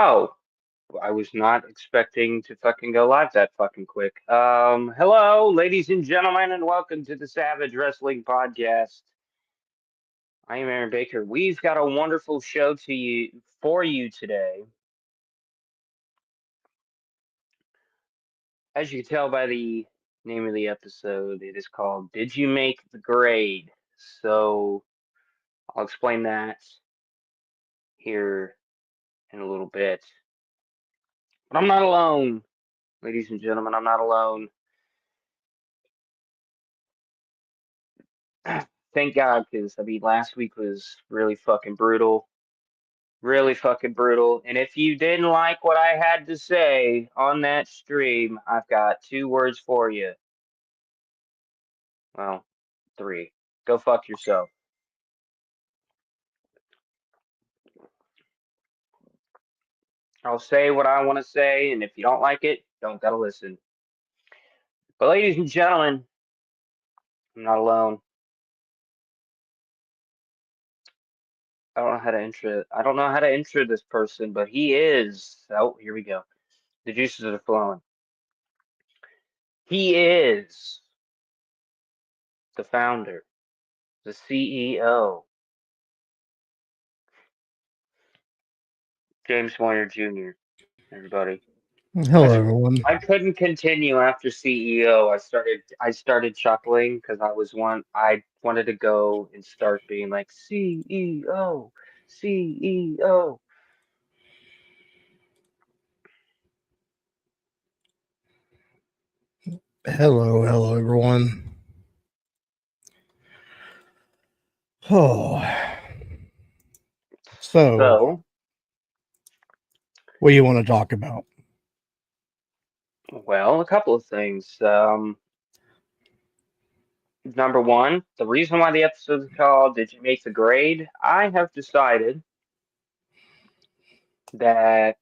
Oh, I was not expecting to fucking go live that fucking quick. Hello, ladies and gentlemen, and welcome to the Savage Wrestling Podcast. I am Aaron Baker. We've got a wonderful show for you today. As you can tell by the name of the episode, it is called "Did You Make the Grade?" So I'll explain that here in a little bit. But I'm not alone, ladies and gentlemen. I'm not alone. Thank God, because I mean, last week was really fucking brutal. Really fucking brutal. And if you didn't like what I had to say on that stream, I've got 2 words for you. Well, 3. Go fuck yourself. I'll say what I want to say, and if you don't like it, don't gotta listen. But ladies and gentlemen, I'm not alone. I don't know how to intro this person, but he is. Oh, here we go. The juices are flowing. He is the founder, the CEO, James Moyer Jr. Everybody. Hello, everyone. I couldn't continue after CEO. I started chuckling because I wanted to go and start being like CEO, CEO. Hello, everyone. Oh, so what do you want to talk about? Well, a couple of things. Number one, the reason why the episode is called "Did You Make the Grade?" I have decided that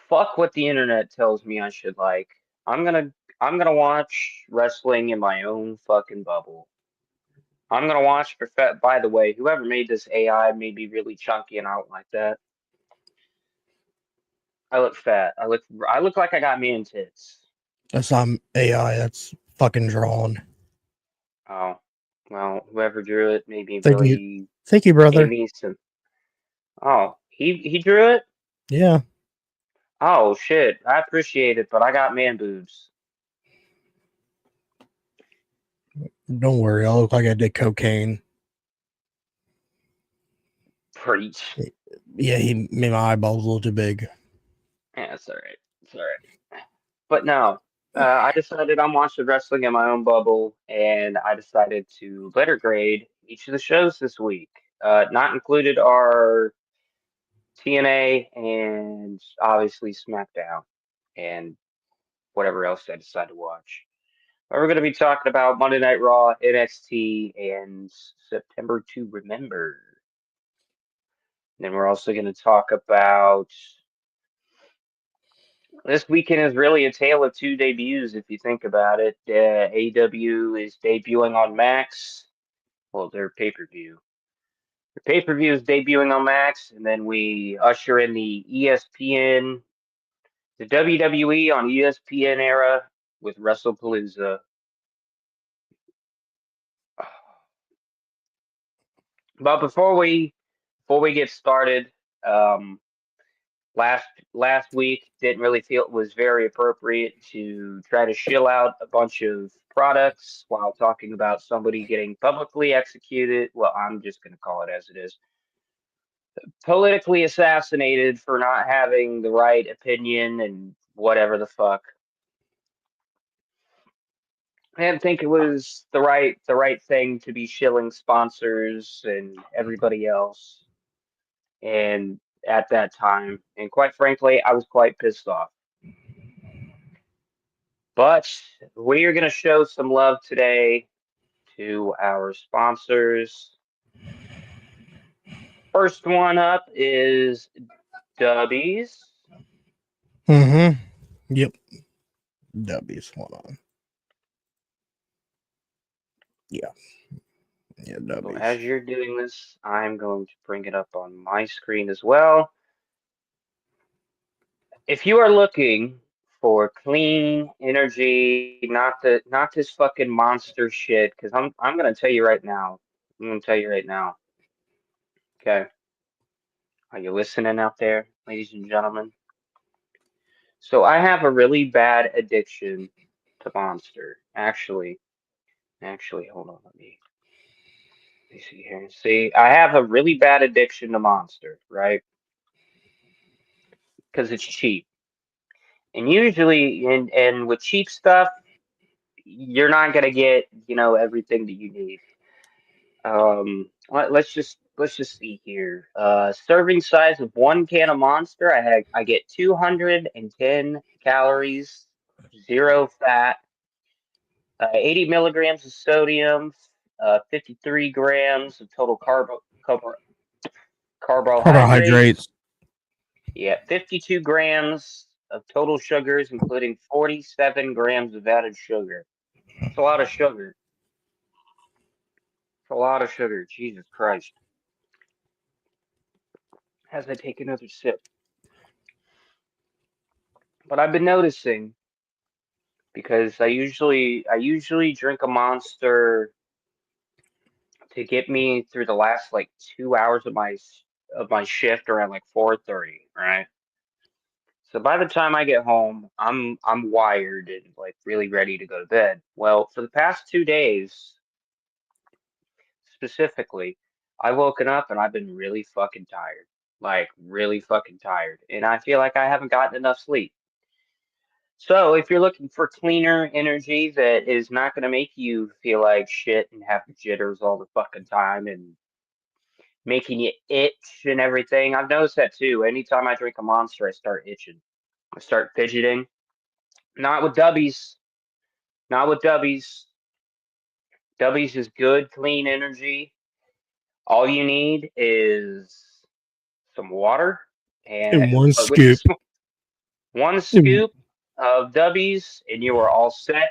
fuck what the internet tells me I should like. I'm gonna watch wrestling in my own fucking bubble. I'm gonna watch. By the way, whoever made this AI made me really chunky, and I don't like that. I look fat. I look like I got man tits. That's not AI. That's fucking drawn. Oh, well, whoever drew it made me Thank you, brother. Gave me some. Oh, he drew it. Yeah. Oh shit, I appreciate it, but I got man boobs. Don't worry, I look like I did cocaine. Preach. Yeah, he made my eyeballs a little too big. Yeah, it's all right. It's all right. But no, I decided I'm watching wrestling in my own bubble, and I decided to letter grade each of the shows this week. Not included are TNA and obviously SmackDown and whatever else I decide to watch. But we're going to be talking about Monday Night Raw, NXT, and September to Remember. And then we're also going to talk about this weekend is really a tale of two debuts if you think about it. AEW is debuting on Max. Well, their pay-per-view. The pay-per-view is debuting on Max, and then we usher in the ESPN, the WWE on ESPN era with WrestlePalooza. But before we get started, um, last week didn't really feel it was very appropriate to try to shill out a bunch of products while talking about somebody getting publicly executed. Well, I'm just going to call it as it is. Politically assassinated for not having the right opinion and whatever the fuck. I didn't think it was the right thing to be shilling sponsors and everybody else and at that time. And quite frankly, I was quite pissed off. But we are going to show some love today to our sponsors. First one up is Dubbies. Mm-hmm. Yep. W's. Hold on. Yeah. Yeah, So W's. as you're doing this, I'm going to bring it up on my screen as well. If you are looking for clean energy, not this fucking monster shit, because I'm gonna tell you right now. I'm gonna tell you right now. Okay. Are you listening out there, ladies and gentlemen? So I have a really bad addiction to Monster. Actually, hold on, let me see here. See, I have a really bad addiction to Monster, right? Because it's cheap. And usually and with cheap stuff, you're not gonna get, everything that you need. Let's just see here. Serving size of one can of Monster, I get 210 calories, zero fat, 80 milligrams of sodium, 53 grams of total carbohydrates. Carbohydrates. Yeah, 52 grams of total sugars, including 47 grams of added sugar. It's a lot of sugar. It's a lot of sugar. Jesus Christ. As I take another sip. But I've been noticing because I usually drink a Monster to get me through the last like 2 hours of my shift around like 4:30, right? So by the time I get home, I'm wired and like really ready to go to bed. Well, for the past 2 days specifically, I've woken up and I've been really fucking tired. Like really fucking tired. And I feel like I haven't gotten enough sleep. So if you're looking for cleaner energy that is not going to make you feel like shit and have jitters all the fucking time and making you itch and everything, I've noticed that too. Anytime I drink a Monster, I start itching. I start fidgeting. Not with Dubbies. Not with Dubbies. Dubbies is good, clean energy. All you need is some water and In one with scoop. one And scoop of Dubbies, and you are all set.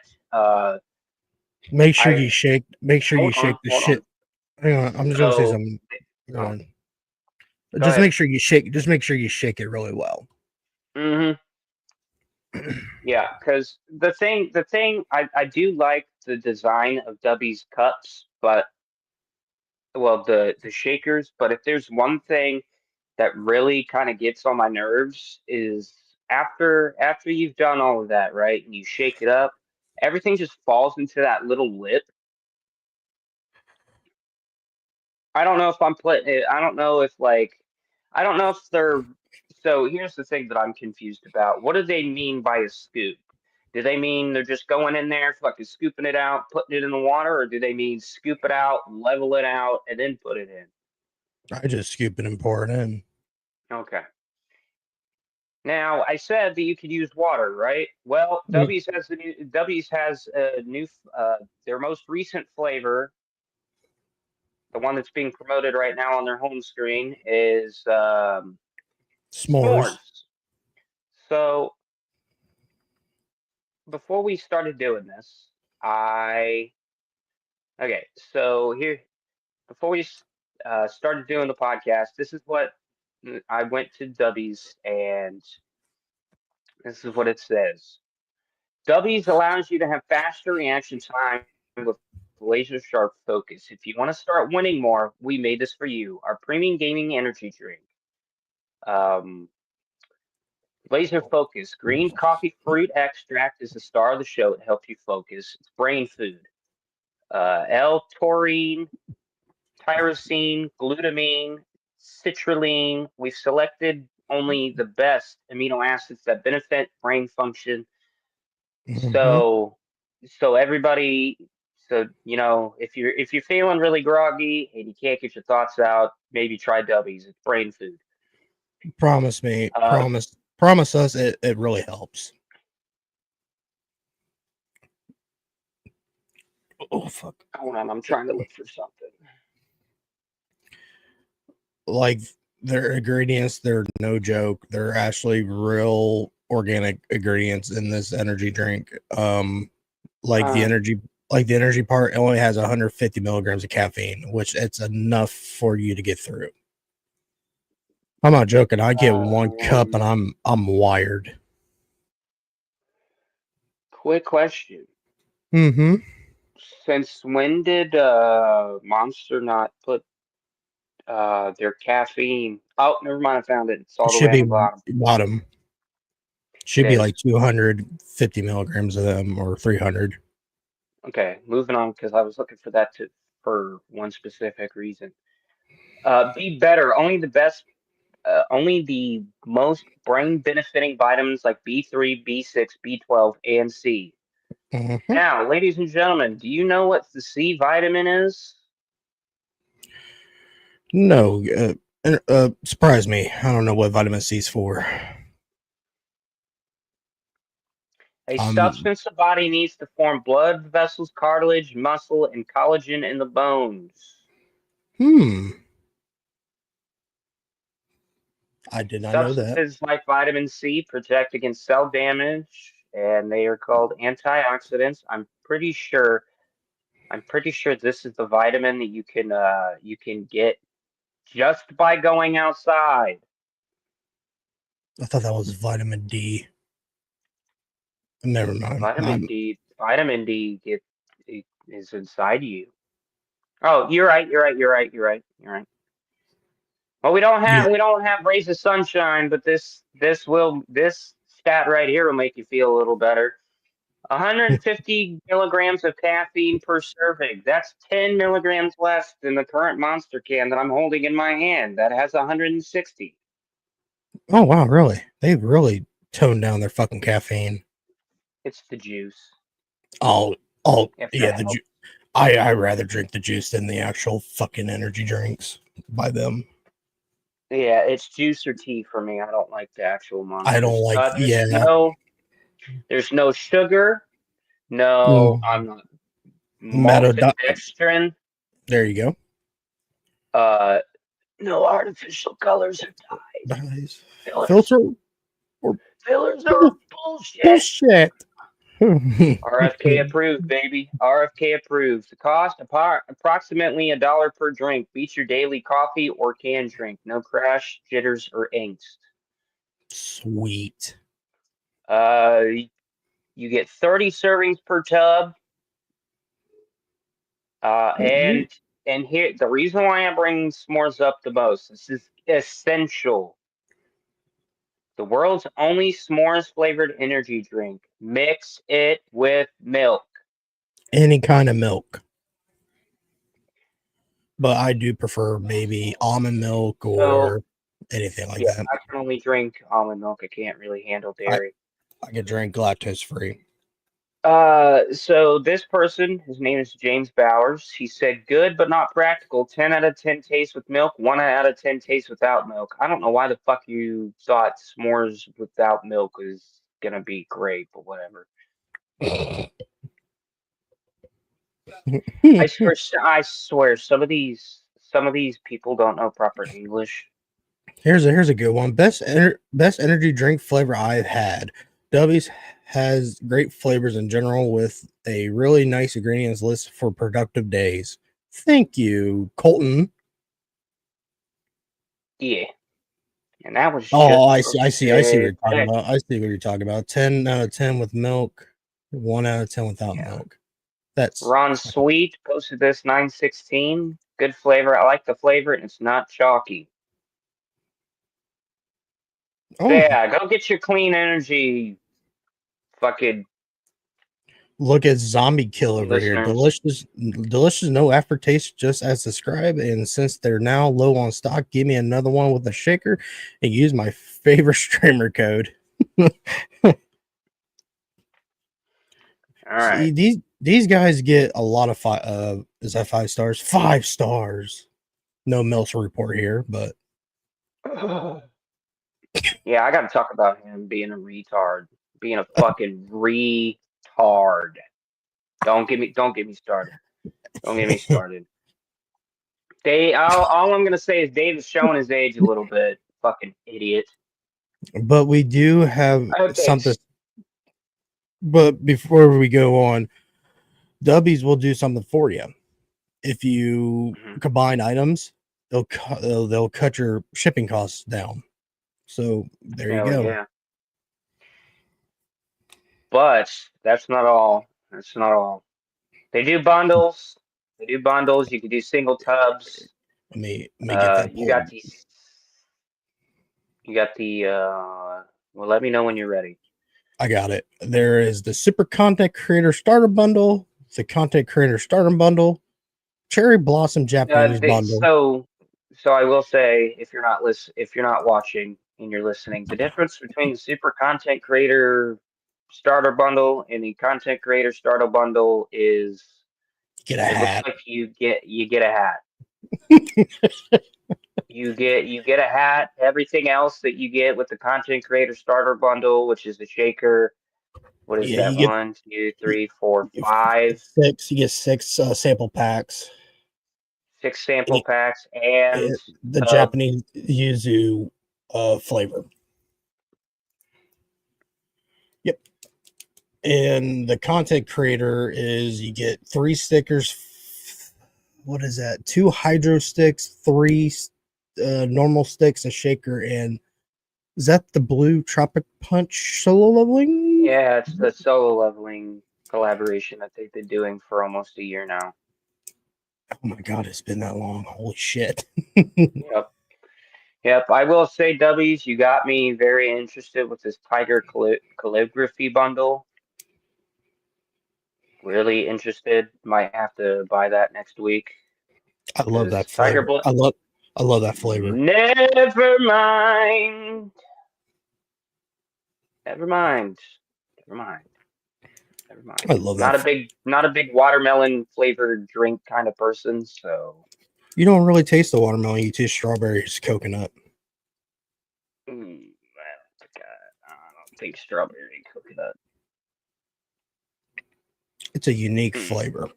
make sure I you shake. Make sure you hold on, shake the hold on. shit. Hang on. I'm just gonna say So, something. Hang oh, on. go Just ahead. make sure you shake. Just make sure you shake it really well. Hmm. Yeah, because the thing, I do like the design of Dubby's cups, but well, the shakers. But if there's one thing that really kind of gets on my nerves is after you've done all of that, right, and you shake it up, everything just falls into that little lip. I don't know if I'm play. I don't know if like, I don't know if they're. So here's the thing that I'm confused about. What do they mean by a scoop? Do they mean they're just going in there, fucking scooping it out, putting it in the water, or do they mean scoop it out, level it out, and then put it in? I just scoop it and pour it in. Okay. Now I said that you could use water, right? Well, Mm. W's has a new their most recent flavor, the one that's being promoted right now on their home screen is S'mores. s'mores. So before we started doing this, I okay. So here, before we started doing the podcast, this is what I went to W's, and this is what it says. W's allows you to have faster reaction time with laser sharp focus. If you want to start winning more, we made this for you. Our premium gaming energy drink. Um, Laser focus. Green coffee fruit extract is the star of the show. It helps you focus. It's brain food. L-taurine, tyrosine, glutamine, citrulline. We've selected only the best amino acids that benefit brain function. Hmm. So, so everybody, so if you're feeling really groggy and you can't get your thoughts out, maybe try W's. It's brain food. Promise me, Uh, promise us it really helps. Oh fuck. Hold on, I'm trying to look for something. Like their ingredients, they're no joke. They're actually real organic ingredients in this energy drink. Like the Uh, energy like the energy part only has 150 milligrams of caffeine, which it's enough for you to get through. I'm not joking. I get one cup and um, I'm wired. Quick question. Mm-hmm. Since when did Monster not put their caffeine? Oh, never mind. I found it. It's all the way Should on the be bottom. bottom. It Should be like is. 250 milligrams of them or 300. Okay, moving on because I was looking for that to for one specific reason. Be better. Only the most brain benefiting vitamins like B3, B6, B12, and C. Mm-hmm. Now, ladies and gentlemen, do you know what the C vitamin is? No, surprise me. I don't know what vitamin C is for. A Um, substance the body needs to form blood vessels, cartilage, muscle, and collagen in the bones. hmm. I did not know that. Substances like vitamin C protect against cell damage, and they are called antioxidants. I'm pretty sure this is the vitamin that you can get just by going outside. I thought that was vitamin D. Never mind. Is inside you. Oh, you're right. You're right. You're right. You're right. You're right. Well, we don't Yeah. have we don't have rays of sunshine, but this stat right here will make you feel a little better. 150 milligrams of caffeine per serving. That's 10 milligrams less than the current Monster can that I'm holding in my hand. That has 160. Oh wow, really? They've really toned down their fucking caffeine. It's the juice, Oh, oh, if yeah. that helps. I rather drink the juice than the actual fucking energy drinks by them. Yeah, it's juice or tea for me. I don't like the actual I don't Monsters. like. Yeah. There's no sugar. No, Mm, I'm not Meta. maltodextrin. There you go. Uh, no artificial colors or dyes. Nice. Fillers. Filter or Fillers are bullshit. bullshit. RFK approved, baby. RFK approved. The cost approximately $1 per drink. Beats your daily coffee or canned drink. No crash, jitters, or angst. Sweet. Uh, you get 30 servings per tub. Uh, and and here the reason why I bring s'mores up the most. This is essential. The world's only s'mores flavored energy drink. Mix it with milk. Any kind of milk, but I do prefer maybe almond milk So or anything like yeah, that. I can only drink almond milk. I can't really handle I dairy. I could drink lactose free. So this person, his name is James Bowers. He said, "Good but not practical. 10 out of 10 tastes with milk. 1 out of 10 tastes without milk." I don't know why the fuck you thought s'mores without milk was gonna be great, but whatever. I swear, some of these people don't know proper English. Here's a good one. Best energy drink flavor I've had. W's has great flavors in general with a really nice ingredients list for productive days. Thank you, Colton. Yeah, and that was Oh, just I see what you're posted talking today. about. I see what you're talking about. 10 out of 10 with milk, 1 out of 10 without Yeah. milk. That's Ron Sweet posted this 916. Good flavor. I like the flavor, and it's not chalky. So oh, yeah, go get your clean energy, fucking look at Zombie Kill over here. listeners. Delicious, no aftertaste, just as described. And since they're now low on stock, give me another one with a shaker and use my favorite streamer code. All right. See, these guys get a lot of five. Is that 5 stars? 5 stars. No Meltzer report here, but Yeah, I got to talk about him being a retard, being a fucking retard. Don't get me started. Don't get me started. All I'm gonna say is Dave is showing his age a little bit. Fucking idiot. we do have Okay. something. But before we go on, W's will do something for you. If you Mhm. combine items, they'll cut your shipping costs down. So there you Hell go. yeah. But that's not all. That's not all. They do bundles. They do bundles. You can do single tubs. Let me get that You got pulled. these. You got the. Well, let me know when you're ready. I got it. There is the Super Content Creator Starter Bundle, the Content Creator Starter Bundle, Cherry Blossom Japanese Bundle. So I will say, if you're not watching and you're listening, the difference between the super content creator starter bundle and the content creator starter bundle is Get a it looks hat. like you get a hat. You get a hat. Everything else that you get with the content creator starter bundle, which is the shaker. What is Yeah, that? you get 1, 2, 3, 4, you 5, six. You get 6 sample packs. 6 sample packs and The tub. Japanese yuzu flavor. Yep. And the content creator is you get 3 stickers. What is that? 2 hydro sticks, 3 normal sticks, a shaker, and is that the blue Tropic Punch solo leveling? Yeah, it's the solo leveling collaboration that they've been doing for almost a year now. Oh my god, it's been that long. Holy shit. Yep. Yep. I will say, W's, you got me very interested with this Tiger calligraphy bundle. Really interested. Might have to buy that next week I love because that flavor. I love that flavor. Never mind. Never mind. Never mind. Never mind. I love that. Not a big watermelon flavored drink kind of person, so You don't really taste the watermelon, you taste strawberries, coconut. I don't think strawberry coconut. It's a unique Hmm. flavor.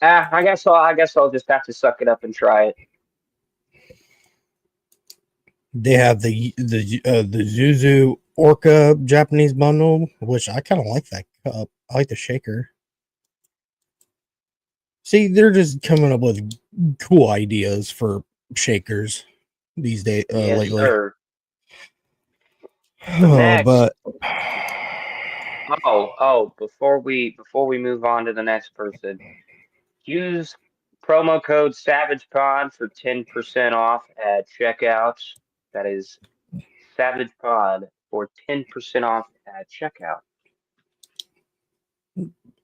I guess I'll just have to suck it up and try it. They have the Zuzu Orca Japanese bundle, which I kind of like that cup. I like the shaker. See, they're just coming up with cool ideas for shakers these days Yes, lately. sir. So Oh, next, but before we move on to the next person, use promo code SavagePod for 10% off at checkout. That is Savage Pod for 10% off at checkout.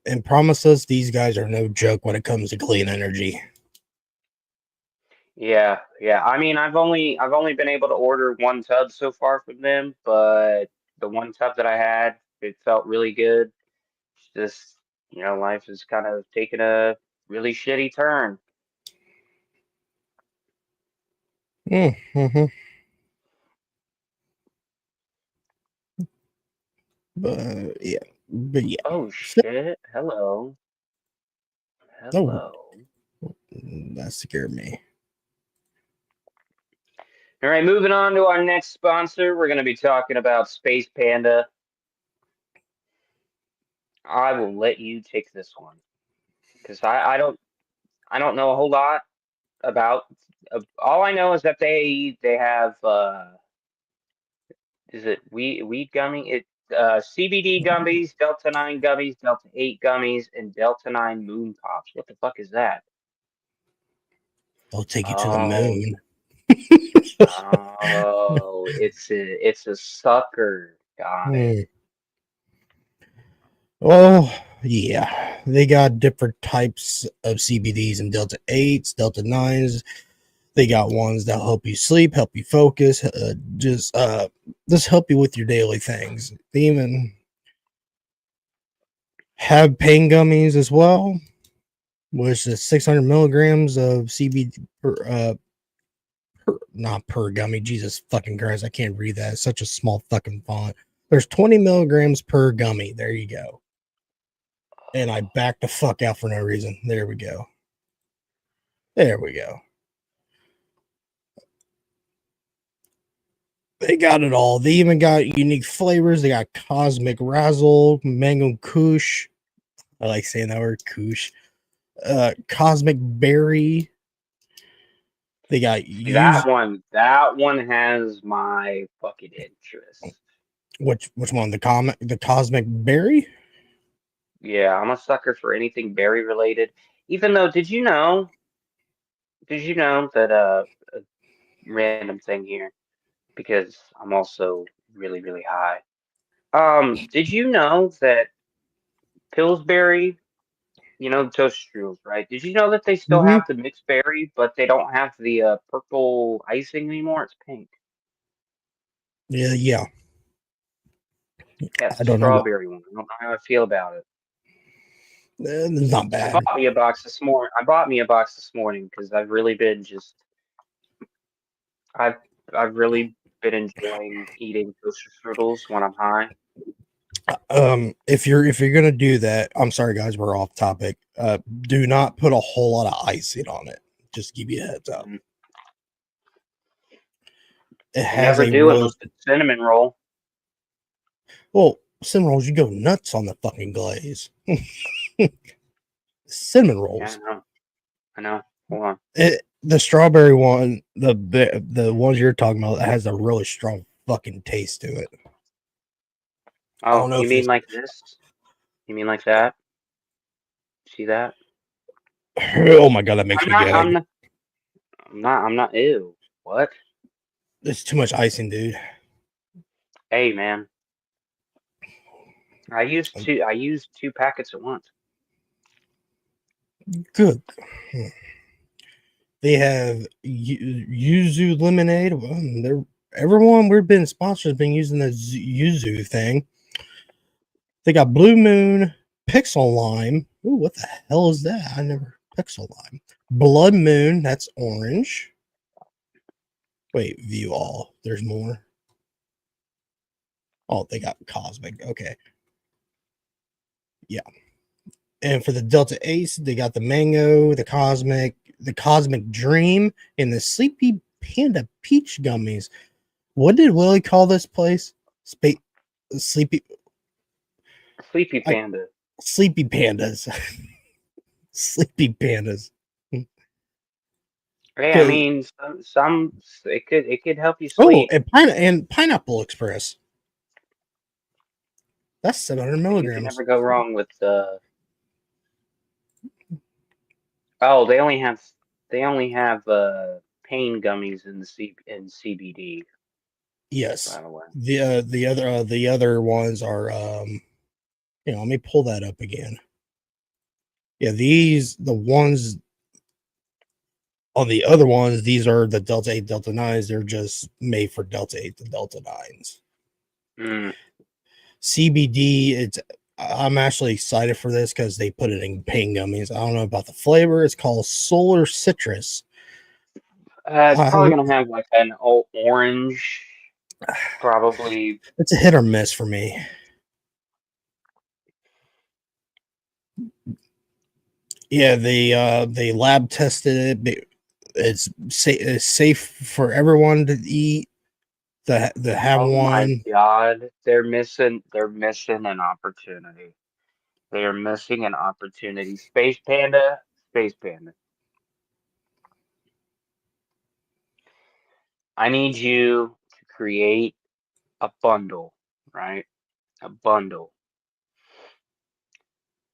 And promise us these guys are no joke when it comes to clean energy. Yeah, yeah. I mean, I've only been able to order one tub so far from them, but the one tub that I had, it felt really good. It's just, life is kind of taking a really shitty turn. Mm-hmm. But yeah. Oh So, shit. Hello. oh, Hello. that scared me. All right, moving on to our next sponsor. We're going to be talking about Space Panda. I will let you take this one because I don't know a whole lot about. All I know is that they have is it weed gummy? CBD gummies, Delta 9 gummies, Delta 8 gummies, and Delta 9 moon pops. What the fuck is that? I'll take you to the Oh, moon. oh, it's a sucker. Got it. Hmm. Oh, yeah. They got different types of CBDs and Delta 8s, Delta 9s. They got ones that help you sleep, help you focus, just help you with your daily things. They even have pain gummies as well, which is 600 milligrams of CBD not per gummy. Jesus fucking Christ, I can't read that. It's such a small fucking font. There's 20 milligrams per gummy. There you go. And I backed the fuck out for no reason. There we go. There we go. They got it all. They even got unique flavors. They got Cosmic Razzle, Mango Kush. I like saying that word, Kush. Cosmic Berry. They got See, that one has my fucking interest. which one? The Cosmic Berry. Yeah, I'm a sucker for anything berry related. Even though, did you know that a random thing here because I'm also really really high. Did you know that Pillsbury, the toast strudels, right? Did you know that they still Mm-hmm. have the mixed berry, but they don't have the purple icing anymore? It's pink. Yeah, yeah. Yeah, it's I the don't know what. strawberry one. I don't know how I feel about it. It's not I bad. bought me a box this morning. I bought me a box this morning because I've really been just I've I've really been enjoying eating toaster strudels when I'm high. If you're gonna do that, I'm sorry guys, we're off topic. Do not put a whole lot of icing on it. Just give you a heads up. Mm. It I has never a do really unless it's cinnamon roll. well cinnamon rolls. You go nuts on the fucking glaze. Cinnamon Yeah, I rolls. know. I know. Hold on. The strawberry one, the ones you're talking about, has a really strong fucking taste to it. I don't Oh, know you if mean it's. like this? You mean like that? See that? Oh my god, that makes I'm me not. I'm gag. not. I'm not. I'm not. Ew. What? It's too much icing, dude. Hey, man. I used two packets at once. Good. They have yuzu lemonade. Well, everyone we've been sponsored has been using the yuzu thing. They got blue moon, pixel lime. Ooh, what the hell is that? I never pixel lime. Blood moon. That's orange. Wait, view all. There's more. Oh, they got cosmic. Okay, yeah. And for the Delta Ace, they got the mango, the cosmic dream, and the sleepy panda peach gummies. What did Willie call this place? Spa- sleepy, Sleepy I, Panda. sleepy pandas, sleepy pandas. Hey, I 'Cause- mean, some it could help you oh, sleep. and pineapple express. That's 700 Hey, you can milligrams. never go wrong with the. Oh, they only have pain gummies in the CBD. Yes. by the way. The other ones are let me pull that up again. Yeah, the ones on the other ones, these are the Delta 8, Delta 9s. They're just made for Delta 8 to Delta 9s. Mm. CBD, I'm actually excited for this because they put it in pain gummies. I don't know about the flavor. It's called Solar Citrus. It's probably gonna have like an old orange, probably. It's a hit or miss for me. Yeah, they lab tested it. It's safe for everyone to eat. To have Oh my one. God, they're missing an opportunity. They are missing an opportunity. Space Panda, Space Panda. I need you to create a bundle, right? A bundle.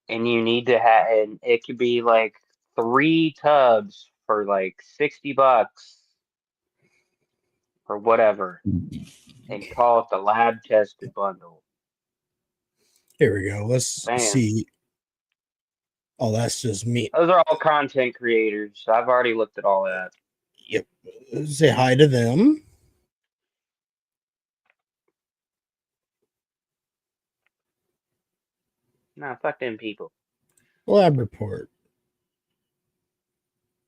And you need to have, and it could be like 3 tubs for like $60 or whatever, and call it the lab tested bundle. Here we go. Let's Man, see. Oh, that's just me. those are all content creators. I've already looked at all that. Yep. Say hi to them. Nah, fuck them people. Lab report.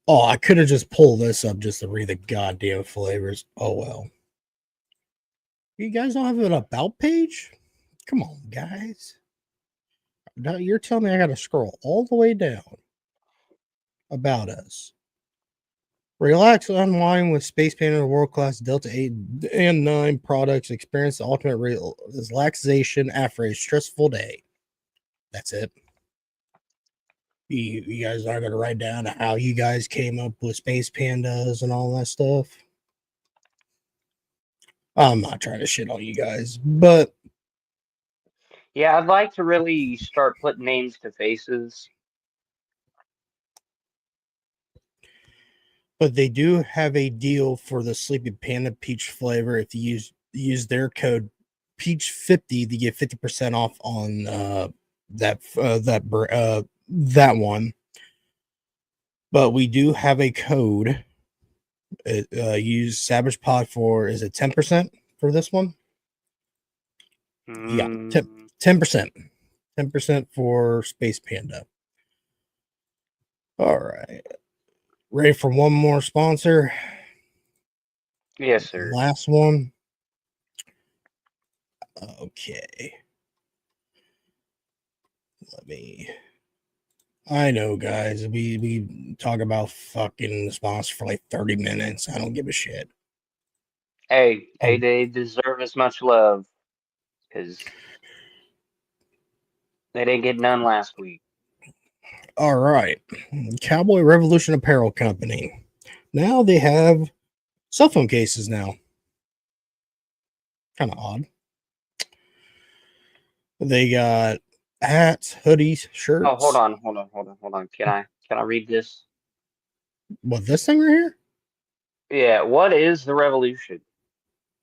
Oh, I could have just pulled this up just to read the goddamn flavors. Oh well. You guys don't have an about page? Come on, guys. Now you're telling me I gotta scroll all the way down about us. Relax, unwind with Space Panda world class Delta 8 and 9 products. Experience the ultimate relaxation after a stressful day. That's it. You guys are gonna write down how you guys came up with Space Pandas and all that stuff. I'm not trying to shit on you guys, Yeah, I'd like to really start putting names to faces. they do have a deal for the Sleepy Panda peach flavor. If you use their code peach50 to get 50% off on that one. But we do have a code. Use Savage Pod for, is it 10% for this one? Yeah, Mm, 10%. 10% for Space Panda. All right. Ready for one more sponsor? yes, sir. Last one. Okay. Let me. I know, guys. We talk about fucking sponsor for like 30 minutes. I don't give a shit. Hey, Um, they deserve as much love because they didn't get none last week. all right. Cowboy Revolution Apparel Company. Now they have cell phone cases now. Kind of odd. They got hats, hoodies, Oh, hold shirts. on, hold on, hold on, hold on. Can I read this? What, this thing right here? Yeah, what is the revolution?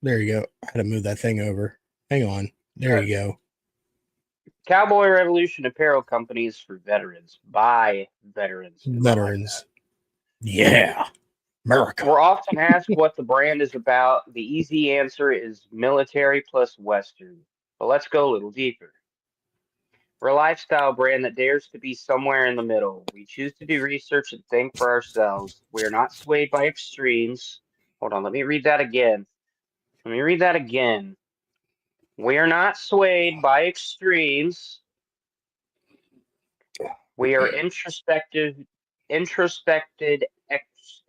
There you go. I had to move that thing over. Hang on. There Uh, you go. Cowboy Revolution Apparel Company is for veterans, by veterans. Am I like that? Veterans. Yeah. America. We're often asked what the brand is about. The easy answer is military plus Western. But let's go a little deeper. We're a lifestyle brand that dares to be somewhere in the middle. We choose to do research and think for ourselves. We are not swayed by extremes. Hold on, let me read that again. Let me read that again. We are not swayed by extremes. We are introspected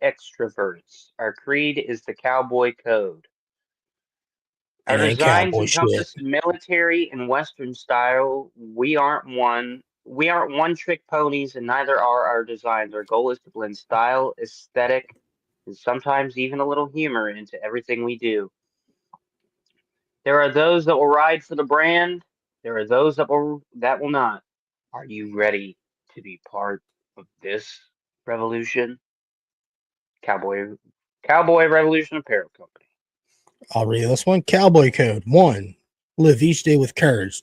extroverts. Our creed is the cowboy code. Our It ain't designs cowboy shit. encompass military and Western style. We aren't one trick ponies, and neither are our designs. Our goal is to blend style, aesthetic, and sometimes even a little humor into everything we do. There are those that will ride for the brand. There are those that will not. Are you ready to be part of this revolution? Cowboy Cowboy Revolution Apparel Company. I'll read this one. Cowboy code. 1, live each day with courage.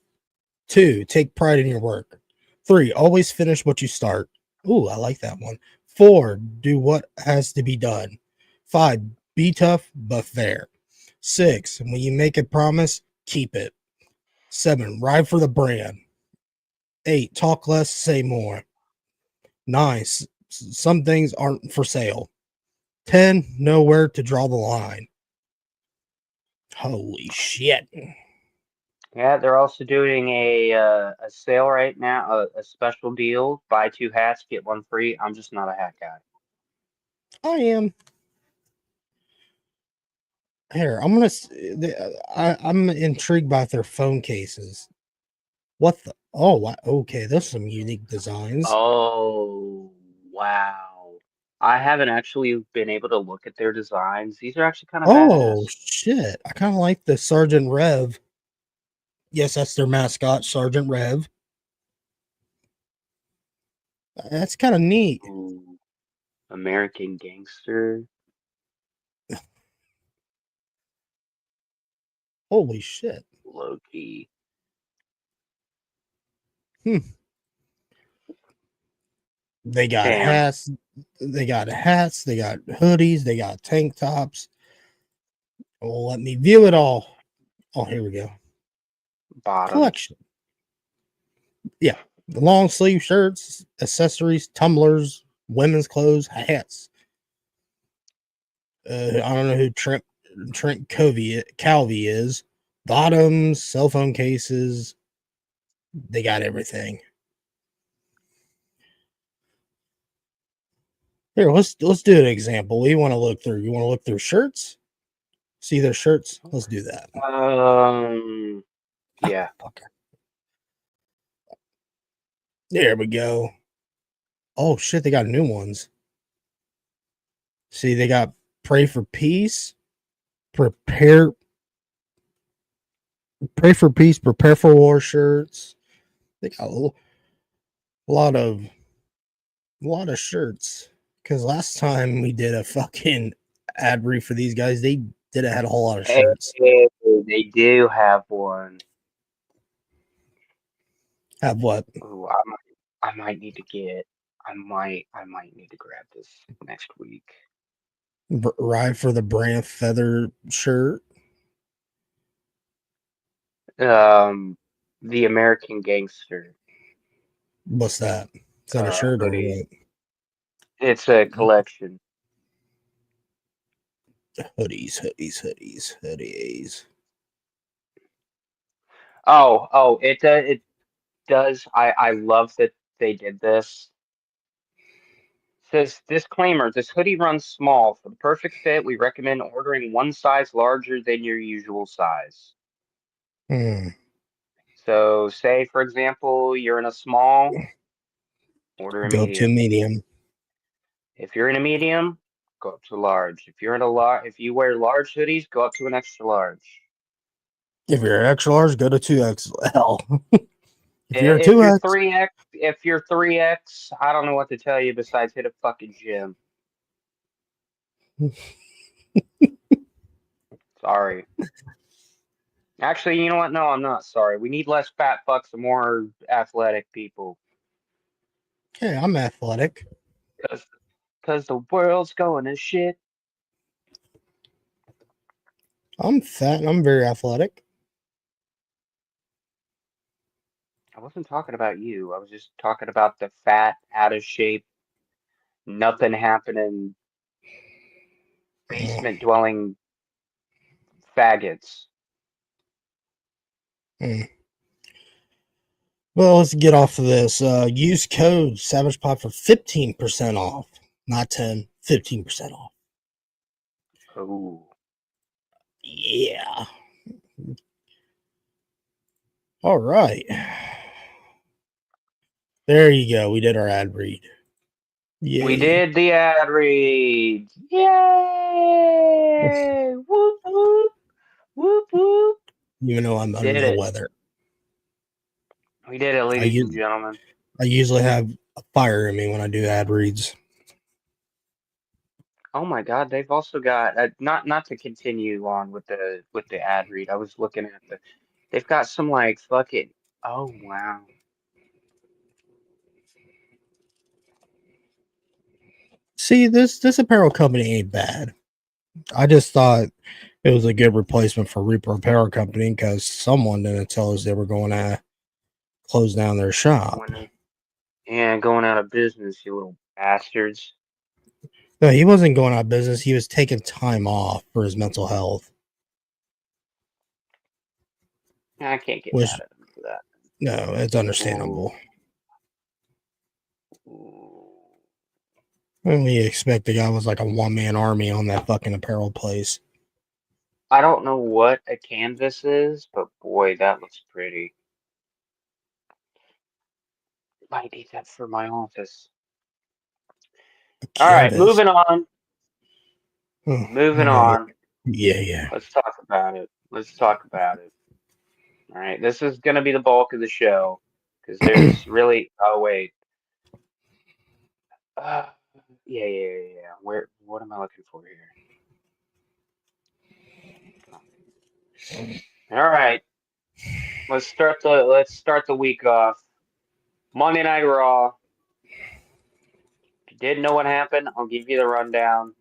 2, take pride in your work. 3, always finish what you start. Ooh, I like that one. 4, do what has to be done. 5, be tough but fair. 6, when you make a promise, keep it. 7, ride for the brand. 8, talk less, say more. 9, some things aren't for sale. 10, know where to draw the line. Holy shit. Yeah, they're also doing a sale right now, a special deal: buy 2 hats, get 1 free. I'm just not a hat guy. I am. Here, I'm gonna. I'm intrigued by their phone cases. What the? Oh, wow. Okay, those are some unique designs. Oh, wow. I haven't actually been able to look at their designs. These are actually kind of Oh badass. shit! I kind of like the Sergeant Rev. Yes, that's their mascot, Sergeant Rev. That's kind of neat. Ooh, American Gangster, Holy shit! Loki. Hmm. They got Damn, hats. They got hats. They got hoodies. They got tank tops. Well, let me view it all. Oh, here we go. bottoms. Collection. Yeah, the long sleeve shirts, accessories, tumblers, women's clothes, hats. I don't know who Trent Calvi is. Bottoms, cell phone cases. They got everything. Here, let's do an example. We want to look through. You want to look through shirts? See their shirts? Let's do that. Ah, Yeah. fucker. There we go. Oh shit, they got new ones. See, they got pray for peace, prepare pray for peace, prepare for war shirts. They got lot of lot of shirts. Because last time we did a fucking ad read for these guys, they didn't had a whole lot of Hey, shirts. they do have one. Have what? Ooh, I might need to get. I might need to grab this next week. Ride for the brand feather shirt. Um, the American Gangster What's that? Is that a shirt or hoodie. what? It's a collection. Hoodies. It does. I love that they did this. Says disclaimer: this hoodie runs small. For the perfect fit, we recommend ordering one size larger than your usual size. Hmm. So, say for example, you're in a small, order a Go up to medium. medium. If you're in a medium, go up to large. If you're in a large, if you wear large hoodies, go up to an extra large. If you're extra large, go to 2XL. If you're a If you're 2X, 3X, if you're 3X, I don't know what to tell you besides hit a fucking gym. Sorry. Actually, you know what? No, I'm not sorry. We need less fat fucks and more athletic people. okay, I'm athletic. Cause the world's going to shit. I'm fat and I'm very athletic. I wasn't talking about you. I was just talking about the fat, out of shape, nothing happening, Mm, basement dwelling faggots. mm. Well, let's get off of this. Use code Savage Pop for 15% off. Not 10, 15% off. Oh. Yeah. All right. There you go. We did our ad read. We Yay. did the ad read. Yay! Whoop whoop whoop whoop. Even though I'm under Did the it. weather. We did it, I, ladies and gentlemen. I usually have a fire in me when I do ad reads. Oh my God, they've also got not to continue on with the ad read. I was looking at they've got some like fucking oh wow. See, this apparel company ain't bad. I just thought it was a good replacement for Reaper Apparel Company because someone didn't tell us they were going to close down their shop. When and going out of business, you little bastards. No, he wasn't going out of business. He was taking time off for his mental health, I can't get which, mad at them for that. no, it's Ooh, understandable. ooh. And we expect the guy was like a one-man army on that fucking apparel place. I don't know what a canvas is, but boy, that looks pretty. Might need that for my office. A All right, canvas. moving on. Oh, Moving yeah, on. yeah. Let's talk about it. Let's talk about it. All right, this is going to be the bulk of the show because Yeah. there's really. Oh wait. Uh, yeah. Where? What am I looking for here? All right, let's start the week off. Monday Night Raw. If you didn't know what happened, I'll give you the rundown.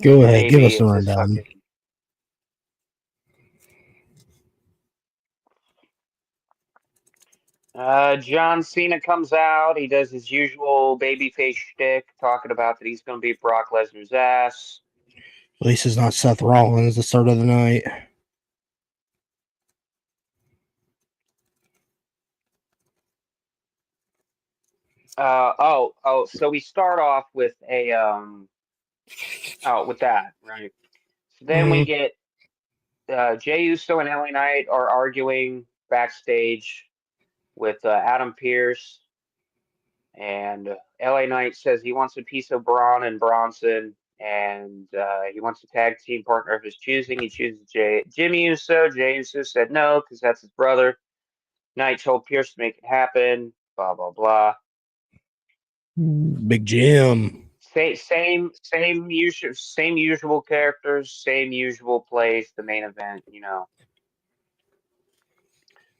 Go ahead, give Maybe us the it's just rundown. fucking. John Cena comes out. He does his usual babyface shtick, talking about that he's going to beat Brock Lesnar's ass. At least it's not Seth Rollins the start of the night. Oh. So we start off with with that, right? So then we Mm, get Jey Uso and LA Knight are arguing backstage with Adam Pearce, and LA Knight says he wants a piece of Braun and Bronson, and he wants a tag team partner of his choosing. He chooses Jimmy Uso. Jey Uso said no because that's his brother. Knight told Pierce to make it happen. Blah blah blah. Big Jim. Same usual characters, same usual place. The main event, you know.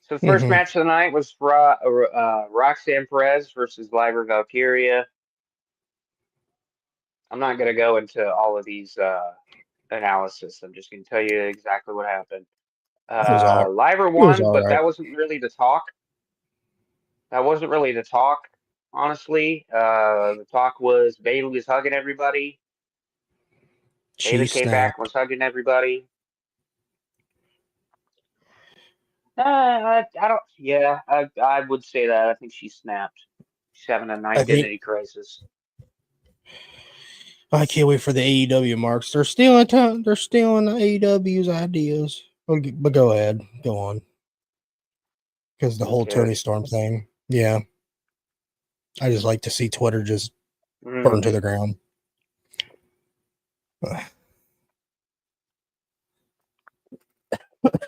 So the first Mm-hmm. match of the night was Roxanne Perez versus Lyra Valkyria. I'm not going to go into all of these analysis. I'm just going to tell you exactly what happened. It was all. Lyra It was won, all but right. that wasn't really the talk. That wasn't really the talk, honestly. The talk was Bayley was hugging everybody. She Bayley came back and snapped. was hugging everybody. I don't. Yeah, I would say that. I think she snapped. She's having an I think identity crisis. I can't wait for the AEW marks. They're stealing time. They're stealing the AEW's ideas. But go ahead, go on. Because the whole Okay. Tony Storm thing. Yeah, I just like to see Twitter just burn Mm. to the ground.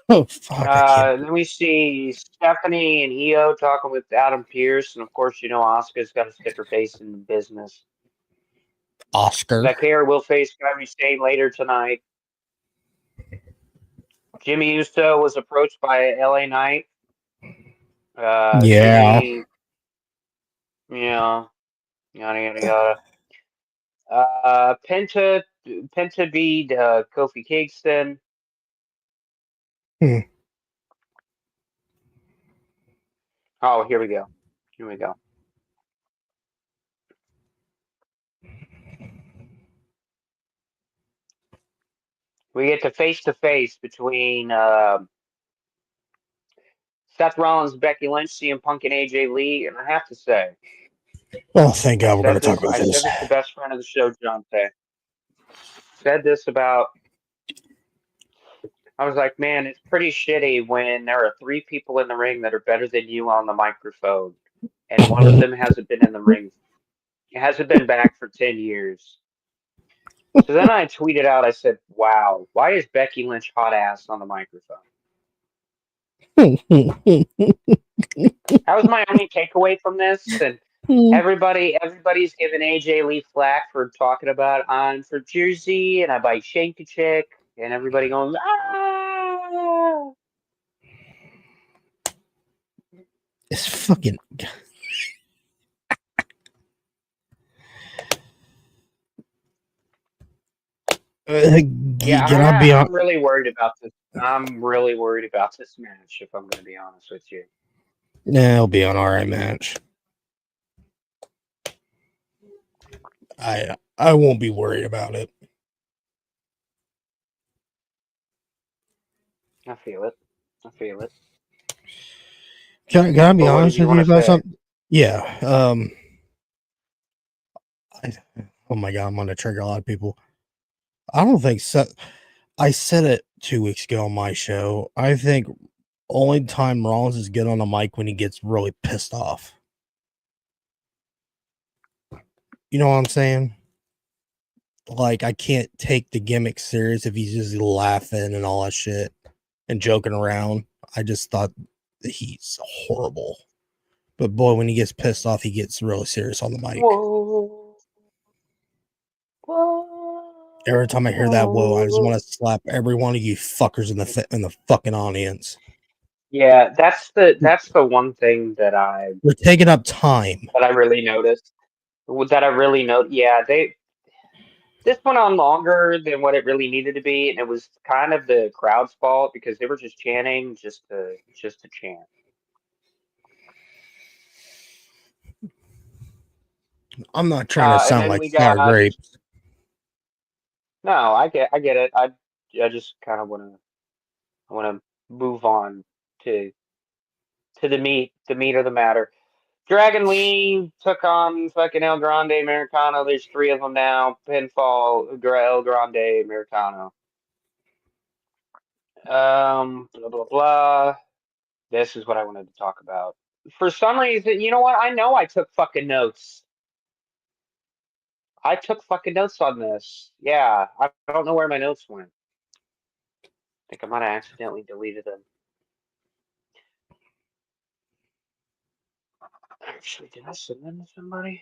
Oh fuck! I can't. Then we see Stephanie and Io talking with Adam Pearce, and of course, you know Asuka's got a sticker face in the business. Oscar. Zakir will face Kairi Sane later tonight. Jimmy Uso was approached by LA Knight. Yeah. Jimmy, yeah, yada yada yada. Penta beat Kofi Kingston. Hmm. Oh, here we go. Here we go. We get to face between Seth Rollins, Becky Lynch, CM Punk, and AJ Lee. And I have to say, Oh, thank God we're going to talk about I this. said this to best friend of the show, John Tay. Said this about, I was like, man, it's pretty shitty when there are three people in the ring that are better than you on the microphone. And one of them hasn't been in the ring, hasn't been back for 10 years. So then I tweeted out, I said, wow, why is Becky Lynch hot ass on the microphone? That was my only takeaway from this. And Everybody's giving AJ Lee flack for talking about I'm for Jersey and I bite Shank a Chick, and everybody going, ah! It's fucking. Yeah, Can I be on? I'm really worried about this. I'm really worried about this match, if I'm going to be honest with you. Nah, it'll be an alright match. I won't be worried about it. I feel it. I feel it. Can I be But what did honest you with want you to about say? something? Yeah. I, oh my god, I'm gonna trigger a lot of people. I don't think so. I said it 2 weeks ago on my show. I think only time Rollins is good on the mic when he gets really pissed off. You know what I'm saying? Like, I can't take the gimmick serious if he's just laughing and all that shit and joking around. I just thought he's horrible. But boy, when he gets pissed off, he gets really serious on the mic. Whoa. Every time I hear that whoa, I just Whoa. want to slap every one of you fuckers in the fucking audience. Yeah, that's the one thing that I You're taking up time. really noticed. That I really know. Yeah, this went on longer than what it really needed to be, and it was kind of the crowd's fault because they were just chanting just to chant. I'm not trying to And sound then like we got sour grapes. no, I get it. I just kind of want to move on to the meat of the matter. Dragon Lee took on fucking El Grande Americano. There's three of them now. Pinfall El Grande Americano. Blah blah blah. This is what I wanted to talk about. For some reason, you know what? I know I took fucking notes. I took fucking notes on this. Yeah, I don't know where my notes went. I think I might have accidentally deleted them. Actually, did I send them to somebody?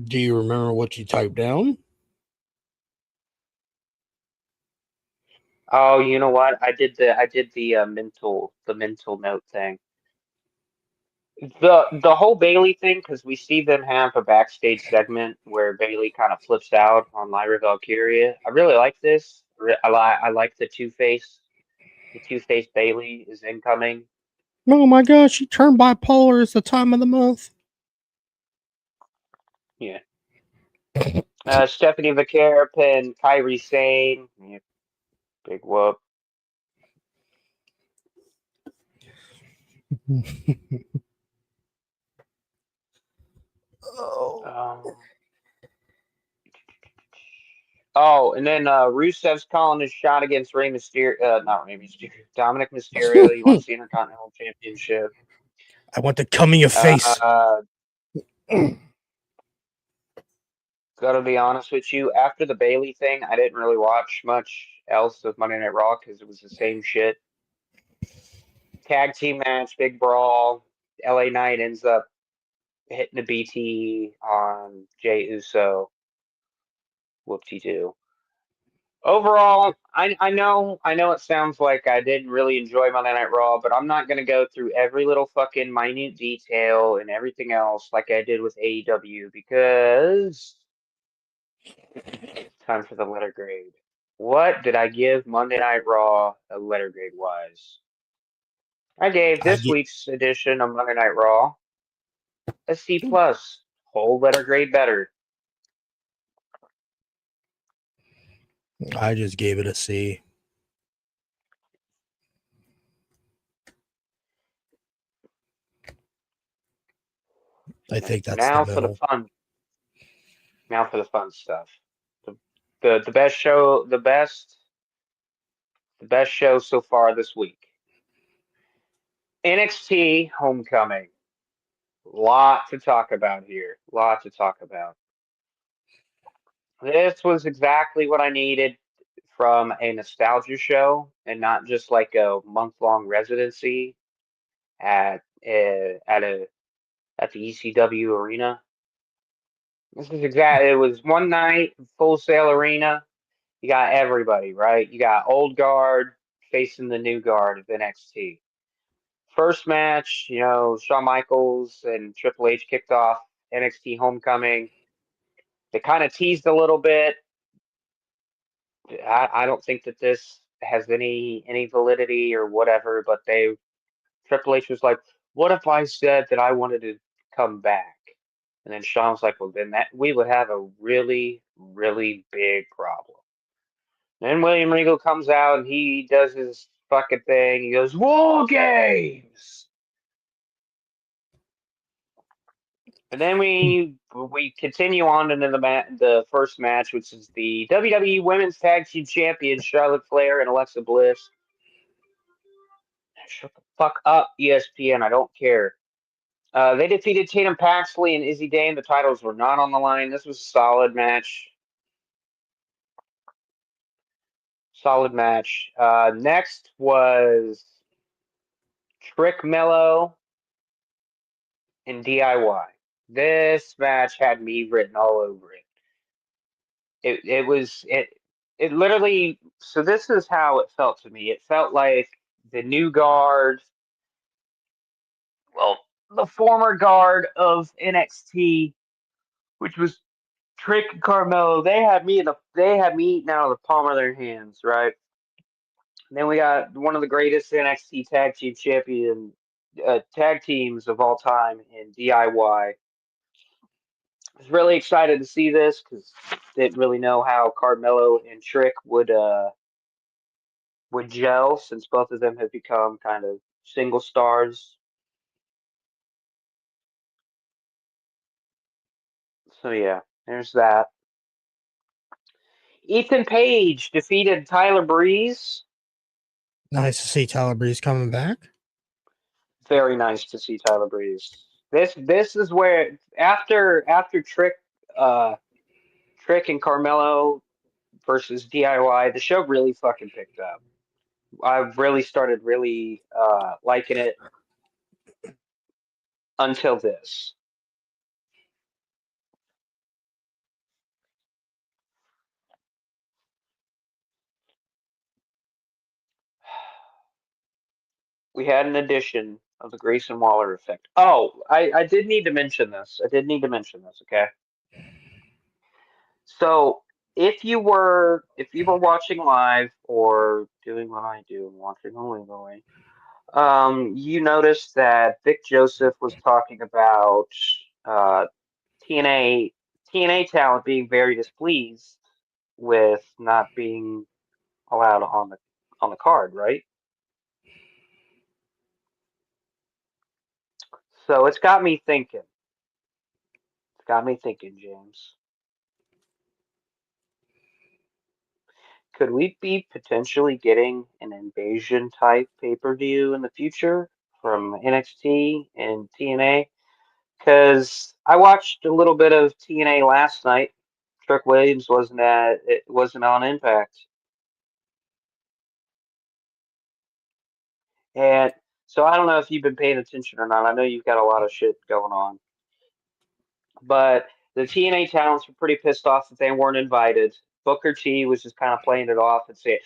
Do you remember what you typed down? Oh, you know what? I did the mental note thing. The whole Bailey thing, because we see them have a backstage segment where Bailey kind of flips out on Lyra Valkyria. I really like this. I like the Two-Face Bailey is incoming. Oh my gosh, she turned bipolar. It's the time of the month. Yeah. Stephanie Vaquer pinned Kyrie Sane. Yeah, big whoop. Oh. Um, oh, and then Rusev's calling his shot against Rey Mysterio. Not Rey Mysterio. Dominic Mysterio. He wants the Intercontinental Championship. I want to come in your face. Uh, Gotta be honest with you. After the Bailey thing, I didn't really watch much else of Monday Night Raw because it was the same shit. Tag team match, big brawl. LA Knight ends up hitting a BT on Jay Uso. Whoop-de-doo. Overall, I know it sounds like I didn't really enjoy Monday Night Raw, but I'm not gonna go through every little fucking minute detail and everything else like I did with AEW because time for the letter grade. What did I give Monday Night Raw a letter grade wise? I gave I this get. week's edition of Monday Night Raw a C plus. Whole letter grade better. I just gave it a C. I think that's the Now for the middle. fun. Now for the fun stuff. The the best show the best show so far this week. NXT Homecoming. Lot to talk about here. Lot to talk about. This was exactly what I needed from a nostalgia show and not just like a month long residency at at the ECW arena. This is exactly. It was one night, Full Sail Arena. You got everybody, right? You got old guard facing the new guard of NXT. First match, Shawn Michaels and Triple H kicked off NXT Homecoming. They kind of teased a little bit. I don't think that this has any validity or whatever, but Triple H was like, "What if I said that I wanted to come back?" And then Shawn was like, "Well, then that we would have a really, really big problem." Then William Regal comes out and he does his fucking thing. He goes, "War Games!" And then we continue on into the first match, which is the WWE Women's Tag Team Champions Charlotte Flair and Alexa Bliss. Shut the fuck up, ESPN. I don't care. They defeated Tatum Paxley and Izzy Dane. The titles were not on the line. This was a solid match. Solid match. Next was Trick Mello and DIY. This match had me written all over it. It literally. So this is how it felt to me. It felt like the new guard, well, the former guard of NXT, which was Trick and Carmelo. They had me eating out of the palm of their hands, right? And then we got one of the greatest NXT tag teams of all time in DIY. I was really excited to see this because didn't really know how Carmelo and Trick would gel since both of them have become kind of single stars. So yeah, there's that. Ethan Page defeated Tyler Breeze. Nice to see Tyler Breeze coming back. Very nice to see Tyler Breeze. This is where after Trick and Carmelo versus DIY, the show really fucking picked up. I really started really liking it until this. We had an edition of the Grayson Waller effect. Oh, I did need to mention this. I did need to mention this, okay? So if you were watching live or doing what I do and watching illegally, you noticed that Vic Joseph was talking about uh, TNA TNA talent being very displeased with not being allowed on the card, right? So it's got me thinking. It's got me thinking, James. Could we be potentially getting an invasion type pay-per-view in the future from NXT and TNA? Because I watched a little bit of TNA last night. Trick Williams wasn't on Impact, and so I don't know if you've been paying attention or not. I know you've got a lot of shit going on, but the TNA talents were pretty pissed off that they weren't invited. Booker T was just kind of playing it off and saying,